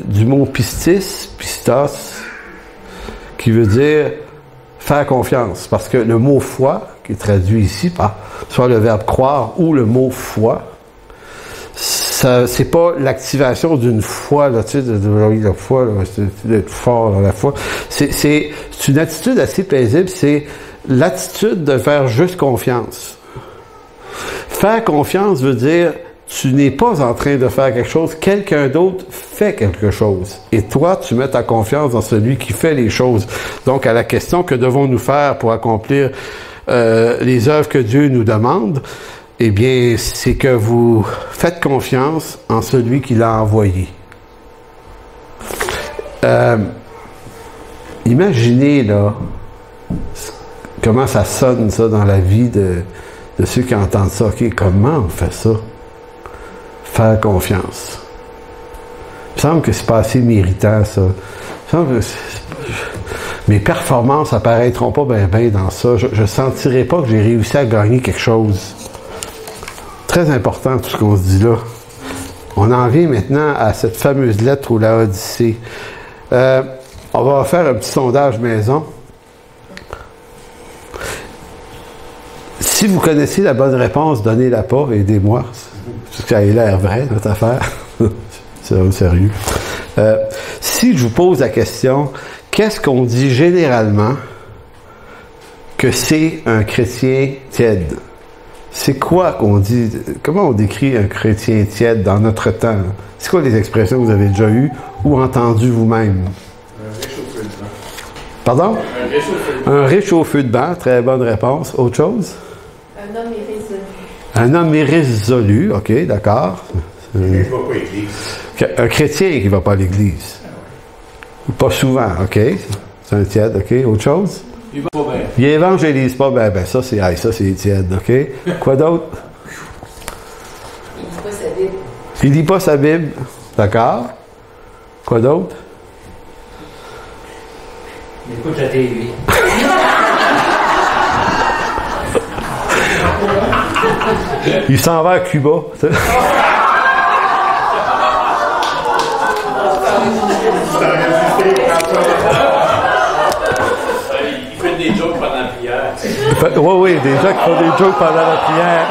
du mot pistis, pistos, qui veut dire faire confiance. Parce que le mot foi, qui est traduit ici par soit le verbe croire ou le mot foi, c'est pas l'activation d'une foi, là, tu sais, la foi, c'est d'être fort dans la foi. C'est une attitude assez paisible, c'est l'attitude de faire juste confiance. Faire confiance veut dire, tu n'es pas en train de faire quelque chose, quelqu'un d'autre fait quelque chose. Et toi, tu mets ta confiance dans celui qui fait les choses. Donc, à la question, que devons-nous faire pour accomplir les œuvres que Dieu nous demande? Eh bien, c'est que vous faites confiance en celui qui l'a envoyé. Imaginez, là, comment ça sonne, ça, dans la vie de ceux qui entendent ça. OK, comment on fait ça? Faire confiance. Il me semble que c'est pas assez méritant, ça. Il me semble que mes performances apparaîtront pas bien dans ça. Je ne sentirai pas que j'ai réussi à gagner quelque chose. Très important tout ce qu'on se dit là. On en vient maintenant à cette fameuse lettre au Laodicée. On va faire un petit sondage maison. Si vous connaissez la bonne réponse, donnez-la pas, aidez-moi. Ça a l'air vrai, notre affaire. C'est sérieux. Si je vous pose la question, qu'est-ce qu'on dit généralement que c'est un chrétien tiède? C'est quoi qu'on dit? Comment on décrit un chrétien tiède dans notre temps? C'est quoi les expressions que vous avez déjà eues ou entendues vous-même? Un réchauffeur de banc. Pardon? Un réchauffeur de banc. Un réchauffeur de banc, très bonne réponse. Autre chose? Un homme irrésolu. Un homme irrésolu, ok, d'accord. Il ne va pas à l'église. Un chrétien qui ne va pas à l'église. Pas souvent, ok. C'est un tiède, ok. Autre chose? Il va pas bien. Il évangélise pas, ben ça c'est tiède, ok. Quoi d'autre? Il dit pas sa Bible. Il lit pas sa Bible, d'accord. Quoi d'autre? Il écoute la TV. Il s'en va à Cuba. Il fait des jokes pendant la prière. Oui, des gens qui font des jokes pendant la prière.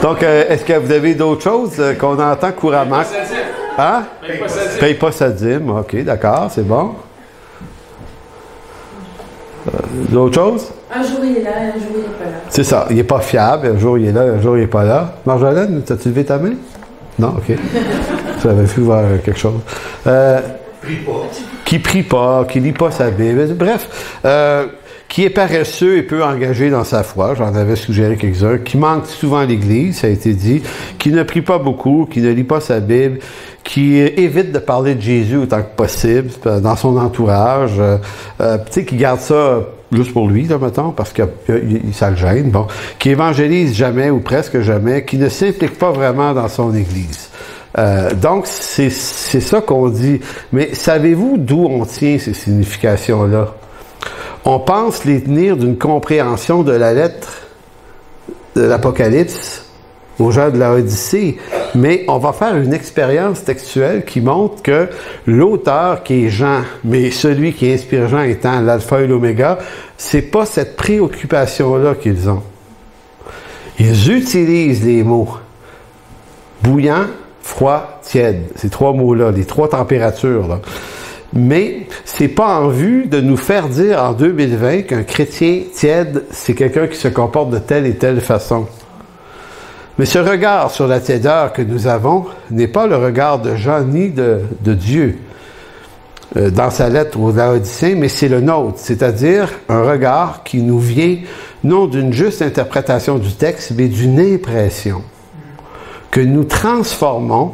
Donc, est-ce que vous avez d'autres choses qu'on entend couramment? Hein? Paye pas sa dîme. OK, d'accord, c'est bon. D'autres choses? Un jour il est là, un jour il n'est pas là. C'est ça, il n'est pas fiable. Un jour il est là, un jour il n'est pas là. Marjolaine, t'as-tu levé ta main? Non, OK. J'avais vu voir quelque chose. Qui prie pas, qui lit pas sa Bible. Bref, qui est paresseux et peu engagé dans sa foi. J'en avais suggéré quelques-uns. Qui manque souvent à l'Église, ça a été dit. Qui ne prie pas beaucoup, qui ne lit pas sa Bible. Qui évite de parler de Jésus autant que possible dans son entourage. Tu sais, qui garde ça juste pour lui, là, mettons, parce que ça le gêne. Bon. Qui évangélise jamais ou presque jamais. Qui ne s'implique pas vraiment dans son Église. Donc, c'est ça qu'on dit. Mais savez-vous d'où on tient ces significations-là? On pense les tenir d'une compréhension de la lettre de l'Apocalypse aux gens de la Odyssée, mais on va faire une expérience textuelle qui montre que l'auteur qui est Jean, mais celui qui inspire Jean étant l'alpha et l'oméga, c'est pas cette préoccupation-là qu'ils ont. Ils utilisent les mots bouillant, froid, tiède. Ces trois mots-là, les trois températures, là. Mais c'est pas en vue de nous faire dire en 2020 qu'un chrétien tiède, c'est quelqu'un qui se comporte de telle et telle façon. Mais ce regard sur la tiédeur que nous avons n'est pas le regard de Jean ni de Dieu dans sa lettre aux Laodiciens, mais c'est le nôtre, c'est-à-dire un regard qui nous vient non d'une juste interprétation du texte, mais d'une impression que nous transformons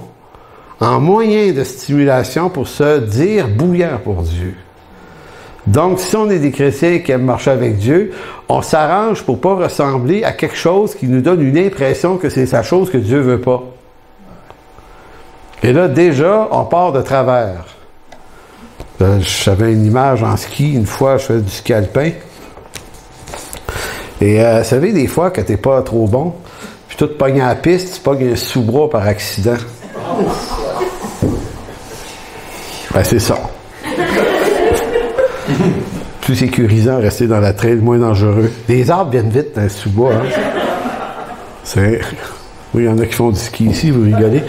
en moyen de stimulation pour se dire bouillant pour Dieu. Donc, si on est des chrétiens qui aiment marcher avec Dieu, on s'arrange pour pas ressembler à quelque chose qui nous donne une impression que c'est sa chose que Dieu veut pas. Et là, déjà, on part de travers. J'avais une image en ski, une fois, je faisais du ski alpin. Et vous savez, des fois, quand t'es pas trop bon, puis tout pogné à la piste, tu pognes un sous-bras par accident. Ben, c'est ça. Plus sécurisant, rester dans la trail, moins dangereux. Les arbres viennent vite dans le sous-bois. Hein? Oui, il y en a qui font du ski ici, vous rigolez.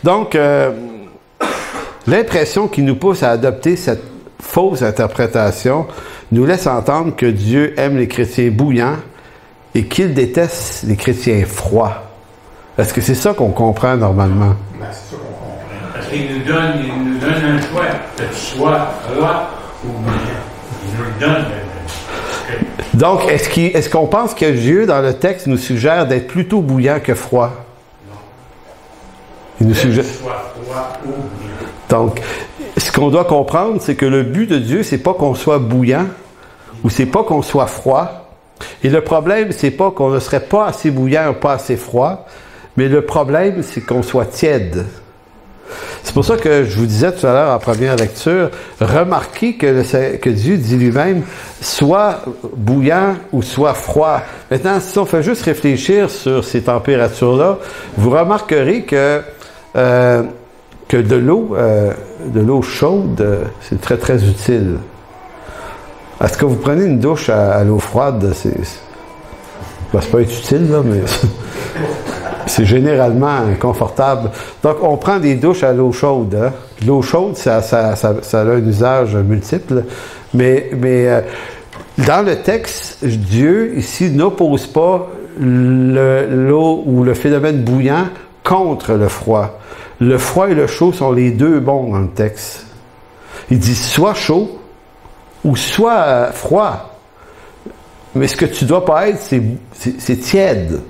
Donc, l'impression qui nous pousse à adopter cette fausse interprétation nous laisse entendre que Dieu aime les chrétiens bouillants et qu'il déteste les chrétiens froids. Est-ce que c'est ça qu'on comprend normalement? Ben, c'est ça qu'on comprend. Parce qu'il nous donne un choix, que tu sois froid ou bouillant. Il nous le donne. Donc, est-ce qu'on pense que Dieu, dans le texte, nous suggère d'être plutôt bouillant que froid? Non. Il nous suggère... Que tu sois froid ou bouillant. Donc, ce qu'on doit comprendre, c'est que le but de Dieu, c'est pas qu'on soit bouillant ou c'est pas qu'on soit froid. Et le problème, c'est pas qu'on ne serait pas assez bouillant ou pas assez froid, mais le problème, c'est qu'on soit tiède. C'est pour ça que je vous disais tout à l'heure en première lecture, remarquez que Dieu dit lui-même, soit bouillant ou soit froid. Maintenant, si on fait juste réfléchir sur ces températures-là, vous remarquerez que de l'eau chaude, c'est très, très utile. Est-ce que vous prenez une douche à l'eau froide? Ben, c'est pas utile, là, mais c'est généralement inconfortable. Donc, on prend des douches à l'eau chaude. Hein? L'eau chaude, ça a un usage multiple. Mais dans le texte, Dieu, ici, n'oppose pas l'eau ou le phénomène bouillant contre le froid. Le froid et le chaud sont les deux bons dans le texte. Il dit soit chaud ou soit froid. Mais ce que tu dois pas être, c'est tiède.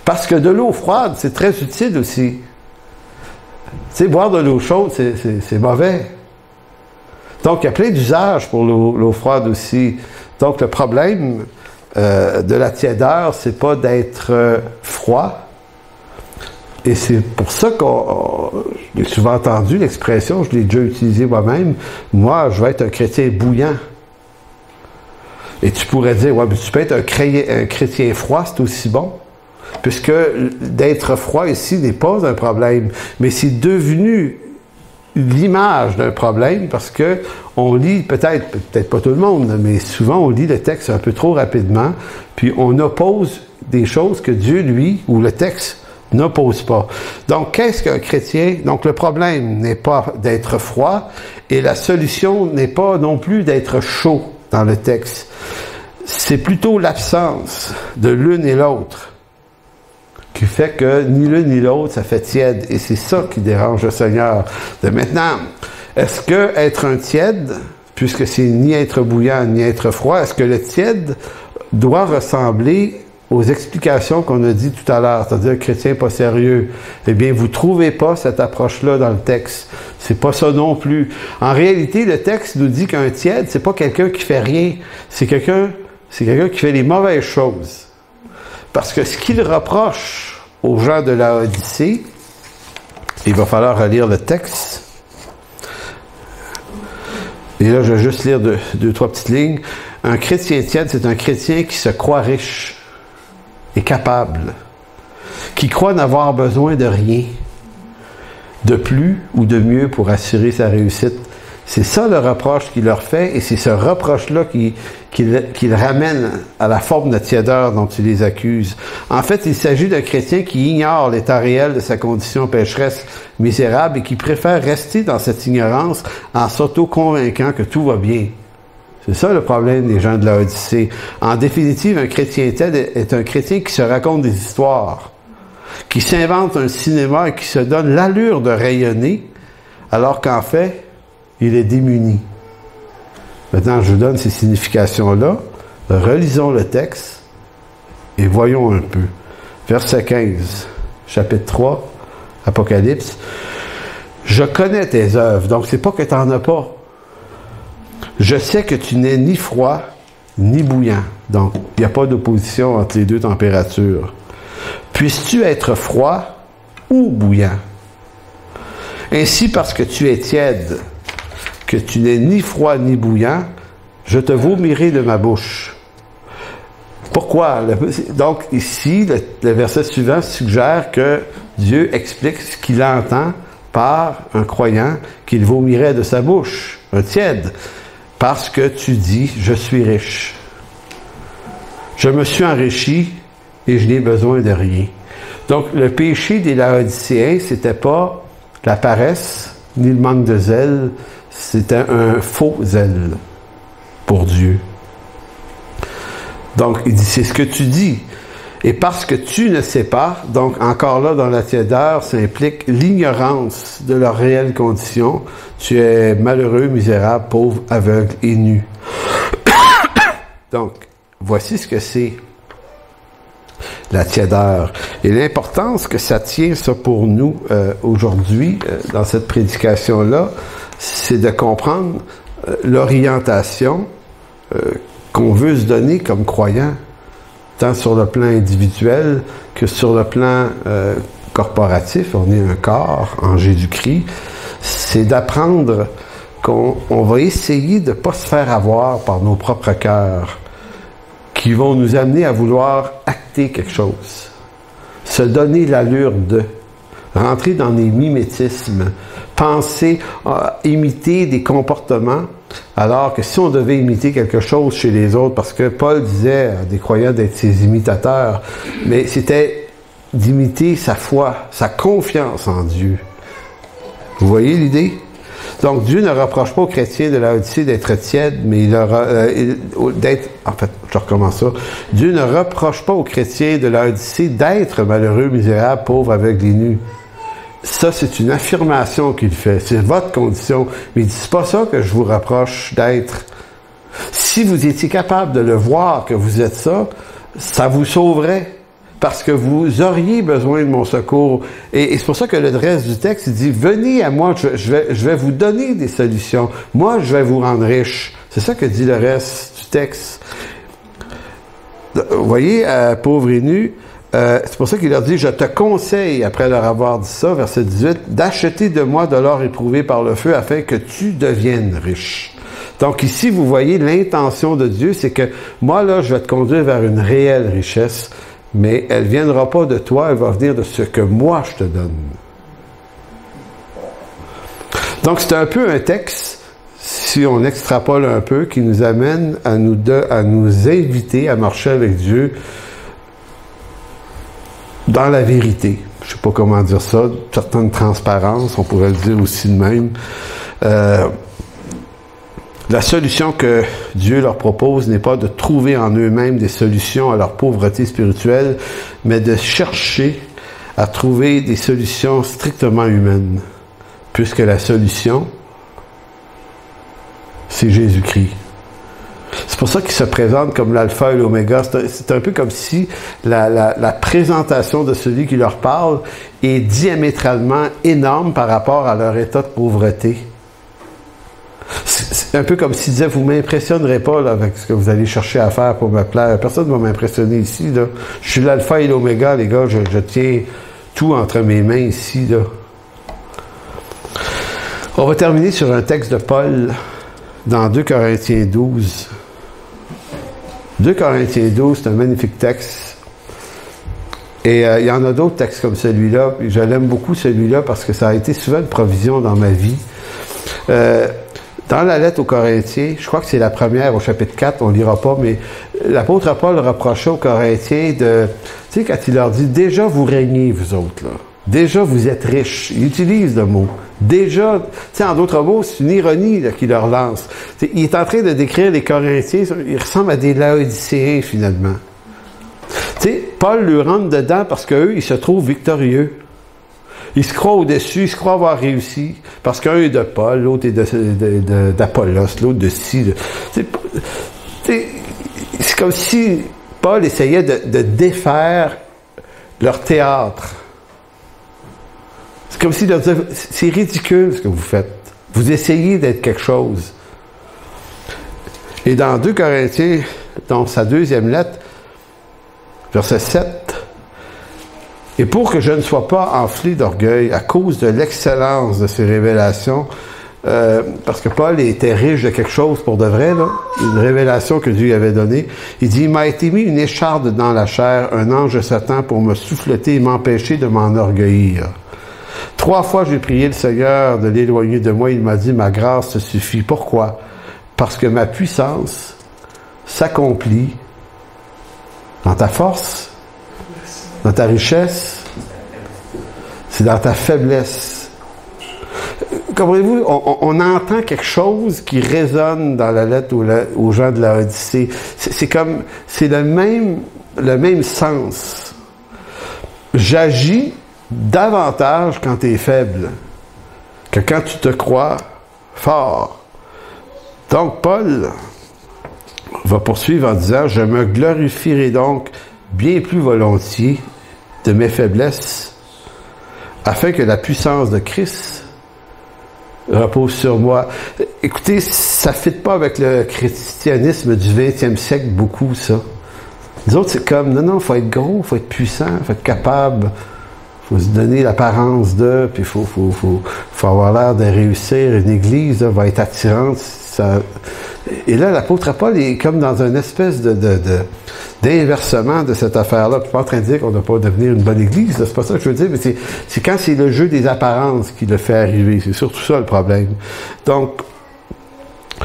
Parce que de l'eau froide, c'est très utile aussi. Tu sais, boire de l'eau chaude, c'est mauvais. Donc, il y a plein d'usages pour l'eau froide aussi. Donc, le problème de la tiédeur, c'est pas d'être froid. Et c'est pour ça j'ai souvent entendu l'expression, je l'ai déjà utilisée moi-même, moi, je vais être un chrétien bouillant. Et tu pourrais dire, ouais, mais tu peux être un chrétien froid, c'est aussi bon. Puisque d'être froid ici n'est pas un problème, mais c'est devenu l'image d'un problème parce que on lit, peut-être pas tout le monde, mais souvent on lit le texte un peu trop rapidement, puis on oppose des choses que Dieu, lui, ou le texte, n'oppose pas. Donc, qu'est-ce qu'un chrétien? Donc, le problème n'est pas d'être froid et la solution n'est pas non plus d'être chaud dans le texte. C'est plutôt l'absence de l'une et l'autre qui fait que ni l'une ni l'autre, ça fait tiède. Et c'est ça qui dérange le Seigneur. De maintenant, est-ce que être un tiède, puisque c'est ni être bouillant ni être froid, est-ce que le tiède doit ressembler aux explications qu'on a dit tout à l'heure, c'est-à-dire chrétien pas sérieux? Eh bien, vous trouvez pas cette approche-là dans le texte. C'est pas ça non plus. En réalité, le texte nous dit qu'un tiède, c'est pas quelqu'un qui fait rien. C'est quelqu'un qui fait les mauvaises choses. Parce que ce qu'il reproche aux gens de Laodicée, il va falloir relire le texte. Et là, je vais juste lire deux, trois petites lignes. Un chrétien tiède, c'est un chrétien qui se croit riche et capable, qui croit n'avoir besoin de rien, de plus ou de mieux pour assurer sa réussite. C'est ça le reproche qu'il leur fait, et c'est ce reproche-là qu'il ramène à la forme de tiédeur dont il les accuse. En fait, il s'agit d'un chrétien qui ignore l'état réel de sa condition pécheresse misérable et qui préfère rester dans cette ignorance en s'auto-convainquant que tout va bien. C'est ça le problème des gens de Laodicée. En définitive, un chrétien tiède est un chrétien qui se raconte des histoires, qui s'invente un cinéma et qui se donne l'allure de rayonner, alors qu'en fait, il est démuni. Maintenant, je vous donne ces significations-là. Relisons le texte et voyons un peu. Verset 15, chapitre 3, Apocalypse. « Je connais tes œuvres. » Donc, c'est pas que tu n'en as pas. « Je sais que tu n'es ni froid, ni bouillant. » Donc, il n'y a pas d'opposition entre les deux températures. « Puisses-tu être froid ou bouillant? Ainsi, parce que tu es tiède, que tu n'es ni froid ni bouillant, je te vomirai de ma bouche. » Pourquoi? Donc, ici, le verset suivant suggère que Dieu explique ce qu'il entend par un croyant qu'il vomirait de sa bouche, un tiède, parce que tu dis, je suis riche. Je me suis enrichi et je n'ai besoin de rien. Donc, le péché des Laodicéens, c'était pas la paresse, ni le manque de zèle, c'était un faux zèle pour Dieu. Donc, il dit, c'est ce que tu dis. Et parce que tu ne sais pas, donc encore là, dans la tiédeur, ça implique l'ignorance de leur réelle condition. Tu es malheureux, misérable, pauvre, aveugle et nu. Donc, voici ce que c'est la tiédeur. Et l'importance que ça tient, ça, pour nous, aujourd'hui, dans cette prédication-là, c'est de comprendre l'orientation qu'on veut se donner comme croyant, tant sur le plan individuel que sur le plan corporatif. On est un corps en Jésus-Christ. C'est d'apprendre qu'on va essayer de ne pas se faire avoir par nos propres cœurs qui vont nous amener à vouloir acter quelque chose, se donner l'allure de. rentrer dans des mimétismes, penser, imiter des comportements, alors que si on devait imiter quelque chose chez les autres, parce que Paul disait à des croyants d'être ses imitateurs, mais c'était d'imiter sa foi, sa confiance en Dieu. Vous voyez l'idée? Donc, Dieu ne reproche pas aux chrétiens de Laodicée d'être tièdes, mais je recommence ça. Dieu ne reproche pas aux chrétiens de Laodicée d'être malheureux, misérables, pauvres, aveugles et nus. Ça, c'est une affirmation qu'il fait. C'est votre condition. Mais il dit, c'est pas ça que je vous reproche d'être. Si vous étiez capable de le voir que vous êtes ça, ça vous sauverait. Parce que vous auriez besoin de mon secours. Et c'est pour ça que le reste du texte, il dit, venez à moi, je vais vous donner des solutions. Moi, je vais vous rendre riche. C'est ça que dit le reste du texte. Vous voyez, pauvres et nus, c'est pour ça qu'il leur dit, je te conseille, après leur avoir dit ça, verset 18, d'acheter de moi de l'or éprouvé par le feu afin que tu deviennes riche. Donc ici, vous voyez l'intention de Dieu, c'est que moi, là, je vais te conduire vers une réelle richesse. Mais elle ne viendra pas de toi, elle va venir de ce que moi je te donne. Donc c'est un peu un texte, si on extrapole un peu, qui nous amène à nous inviter à marcher avec Dieu dans la vérité. Je ne sais pas comment dire ça, certaine transparence, on pourrait le dire aussi de même. La solution que Dieu leur propose n'est pas de trouver en eux-mêmes des solutions à leur pauvreté spirituelle, mais de chercher à trouver des solutions strictement humaines, puisque la solution, c'est Jésus-Christ. C'est pour ça qu'il se présente comme l'alpha et l'oméga. C'est un peu comme si la présentation de celui qui leur parle est diamétralement énorme par rapport à leur état de pauvreté. C'est un peu comme s'il disait, vous ne m'impressionnerez pas là, avec ce que vous allez chercher à faire pour me plaire. Personne ne va m'impressionner ici. Là. Je suis l'alpha et l'oméga, les gars. Je tiens tout entre mes mains ici. Là. On va terminer sur un texte de Paul dans 2 Corinthiens 12. 2 Corinthiens 12, c'est un magnifique texte. Et il y en a d'autres textes comme celui-là. Je l'aime beaucoup, celui-là, parce que ça a été souvent une provision dans ma vie. Dans la lettre aux Corinthiens, je crois que c'est la première au chapitre 4, on ne lira pas, mais l'apôtre Paul reprochait aux Corinthiens de, tu sais, quand il leur dit, déjà vous régnez, vous autres, là. Déjà vous êtes riches. Il utilise le mot. Déjà, tu sais, en d'autres mots, c'est une ironie là, qu'il leur lance. T'sais, il est en train de décrire les Corinthiens, ils ressemblent à des Laodicéens, finalement. Tu sais, Paul leur rentre dedans parce qu'eux, ils se trouvent victorieux. Ils se croient au-dessus, ils se croient avoir réussi, parce qu'un est de Paul, l'autre est d'Apollos, l'autre de ci. C'est comme si Paul essayait de défaire leur théâtre. C'est comme s'il leur disait, c'est ridicule ce que vous faites. Vous essayez d'être quelque chose. Et dans 2 Corinthiens, dans sa 2e lettre, verset 7, et pour que je ne sois pas enflé d'orgueil à cause de l'excellence de ces révélations, parce que Paul était riche de quelque chose pour de vrai, là, une révélation que Dieu lui avait donnée, il dit, il m'a été mis une écharde dans la chair, un ange de Satan pour me souffleter et m'empêcher de m'enorgueillir. 3 fois j'ai prié le Seigneur de l'éloigner de moi, il m'a dit, ma grâce te suffit. Pourquoi? Parce que ma puissance s'accomplit dans ta force, dans ta richesse, c'est dans ta faiblesse. Comprenez-vous, on entend quelque chose qui résonne dans la lettre aux gens de Laodicée. C'est le même sens. J'agis davantage quand tu es faible que quand tu te crois fort. Donc, Paul va poursuivre en disant, je me glorifierai donc bien plus volontiers de mes faiblesses, afin que la puissance de Christ repose sur moi. Écoutez, ça ne fit pas avec le christianisme du 20e siècle, beaucoup, ça. Les autres, c'est comme, non, il faut être gros, il faut être puissant, il faut être capable, il faut se donner l'apparence de, puis il faut avoir l'air de réussir. Une église là, va être attirante. Et là, l'apôtre Paul est comme dans une espèce d'inversement de cette affaire-là. Je ne suis pas en train de dire qu'on ne doit pas devenir une bonne église, c'est pas ça que je veux dire, mais c'est quand c'est le jeu des apparences qui le fait arriver. C'est surtout ça le problème. Donc,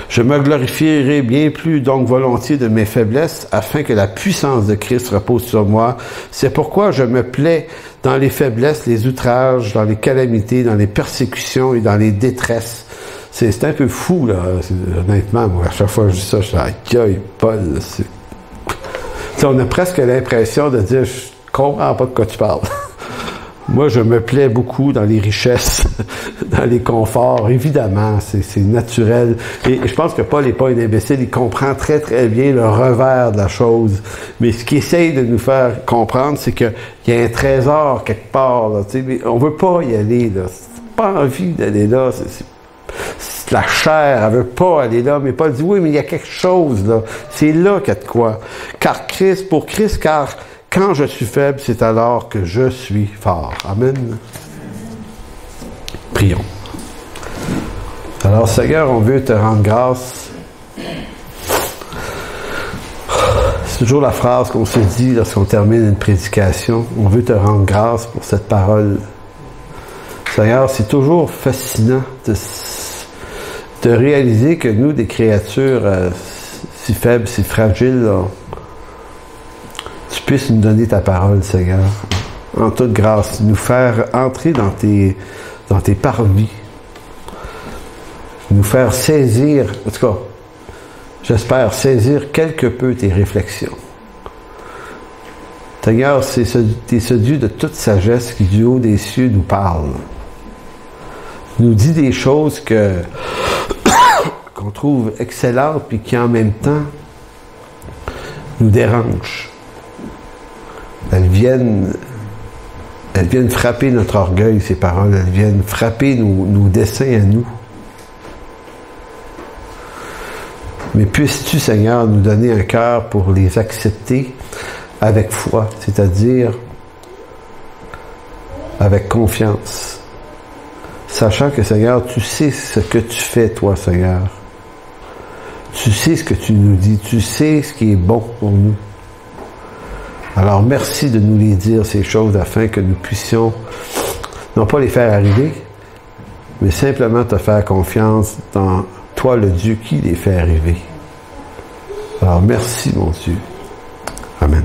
je me glorifierai bien plus donc volontiers de mes faiblesses, afin que la puissance de Christ repose sur moi. C'est pourquoi je me plais dans les faiblesses, les outrages, dans les calamités, dans les persécutions et dans les détresses. C'est un peu fou, là, honnêtement. Moi, à chaque fois que je dis ça, je suis aïe, Paul. On a presque l'impression de dire, je comprends pas de quoi tu parles. Moi, je me plais beaucoup dans les richesses, dans les conforts. Évidemment, c'est naturel. Et je pense que Paul n'est pas un imbécile. Il comprend très, très bien le revers de la chose. Mais ce qu'il essaye de nous faire comprendre, c'est qu'il y a un trésor quelque part. Là, mais on veut pas y aller. Là. C'est pas envie d'aller là. C'est la chair, elle veut pas aller là. Mais Paul dit, oui, mais il y a quelque chose là. C'est là qu'il y a de quoi. Car quand je suis faible, c'est alors que je suis fort. Amen. Prions. Alors, Seigneur, on veut te rendre grâce. C'est toujours la phrase qu'on se dit lorsqu'on termine une prédication. On veut te rendre grâce pour cette parole. Seigneur, c'est toujours fascinant de réaliser que nous, des créatures si faibles, si fragiles, là, tu puisses nous donner ta parole, Seigneur, en toute grâce, nous faire entrer dans tes parvis, nous faire saisir, en tout cas, j'espère saisir quelque peu tes réflexions. Seigneur, t'es ce Dieu de toute sagesse qui du haut des cieux nous parle, nous dit des choses qu'on trouve excellentes puis qui en même temps nous dérangent. Elles viennent frapper notre orgueil, ces paroles. Elles viennent frapper nos desseins à nous. Mais puisses-tu, Seigneur, nous donner un cœur pour les accepter avec foi, c'est-à-dire avec confiance. Sachant que, Seigneur, tu sais ce que tu fais, toi, Seigneur. Tu sais ce que tu nous dis. Tu sais ce qui est bon pour nous. Alors, merci de nous les dire, ces choses, afin que nous puissions, non pas les faire arriver, mais simplement te faire confiance dans toi, le Dieu qui les fait arriver. Alors, merci, mon Dieu. Amen.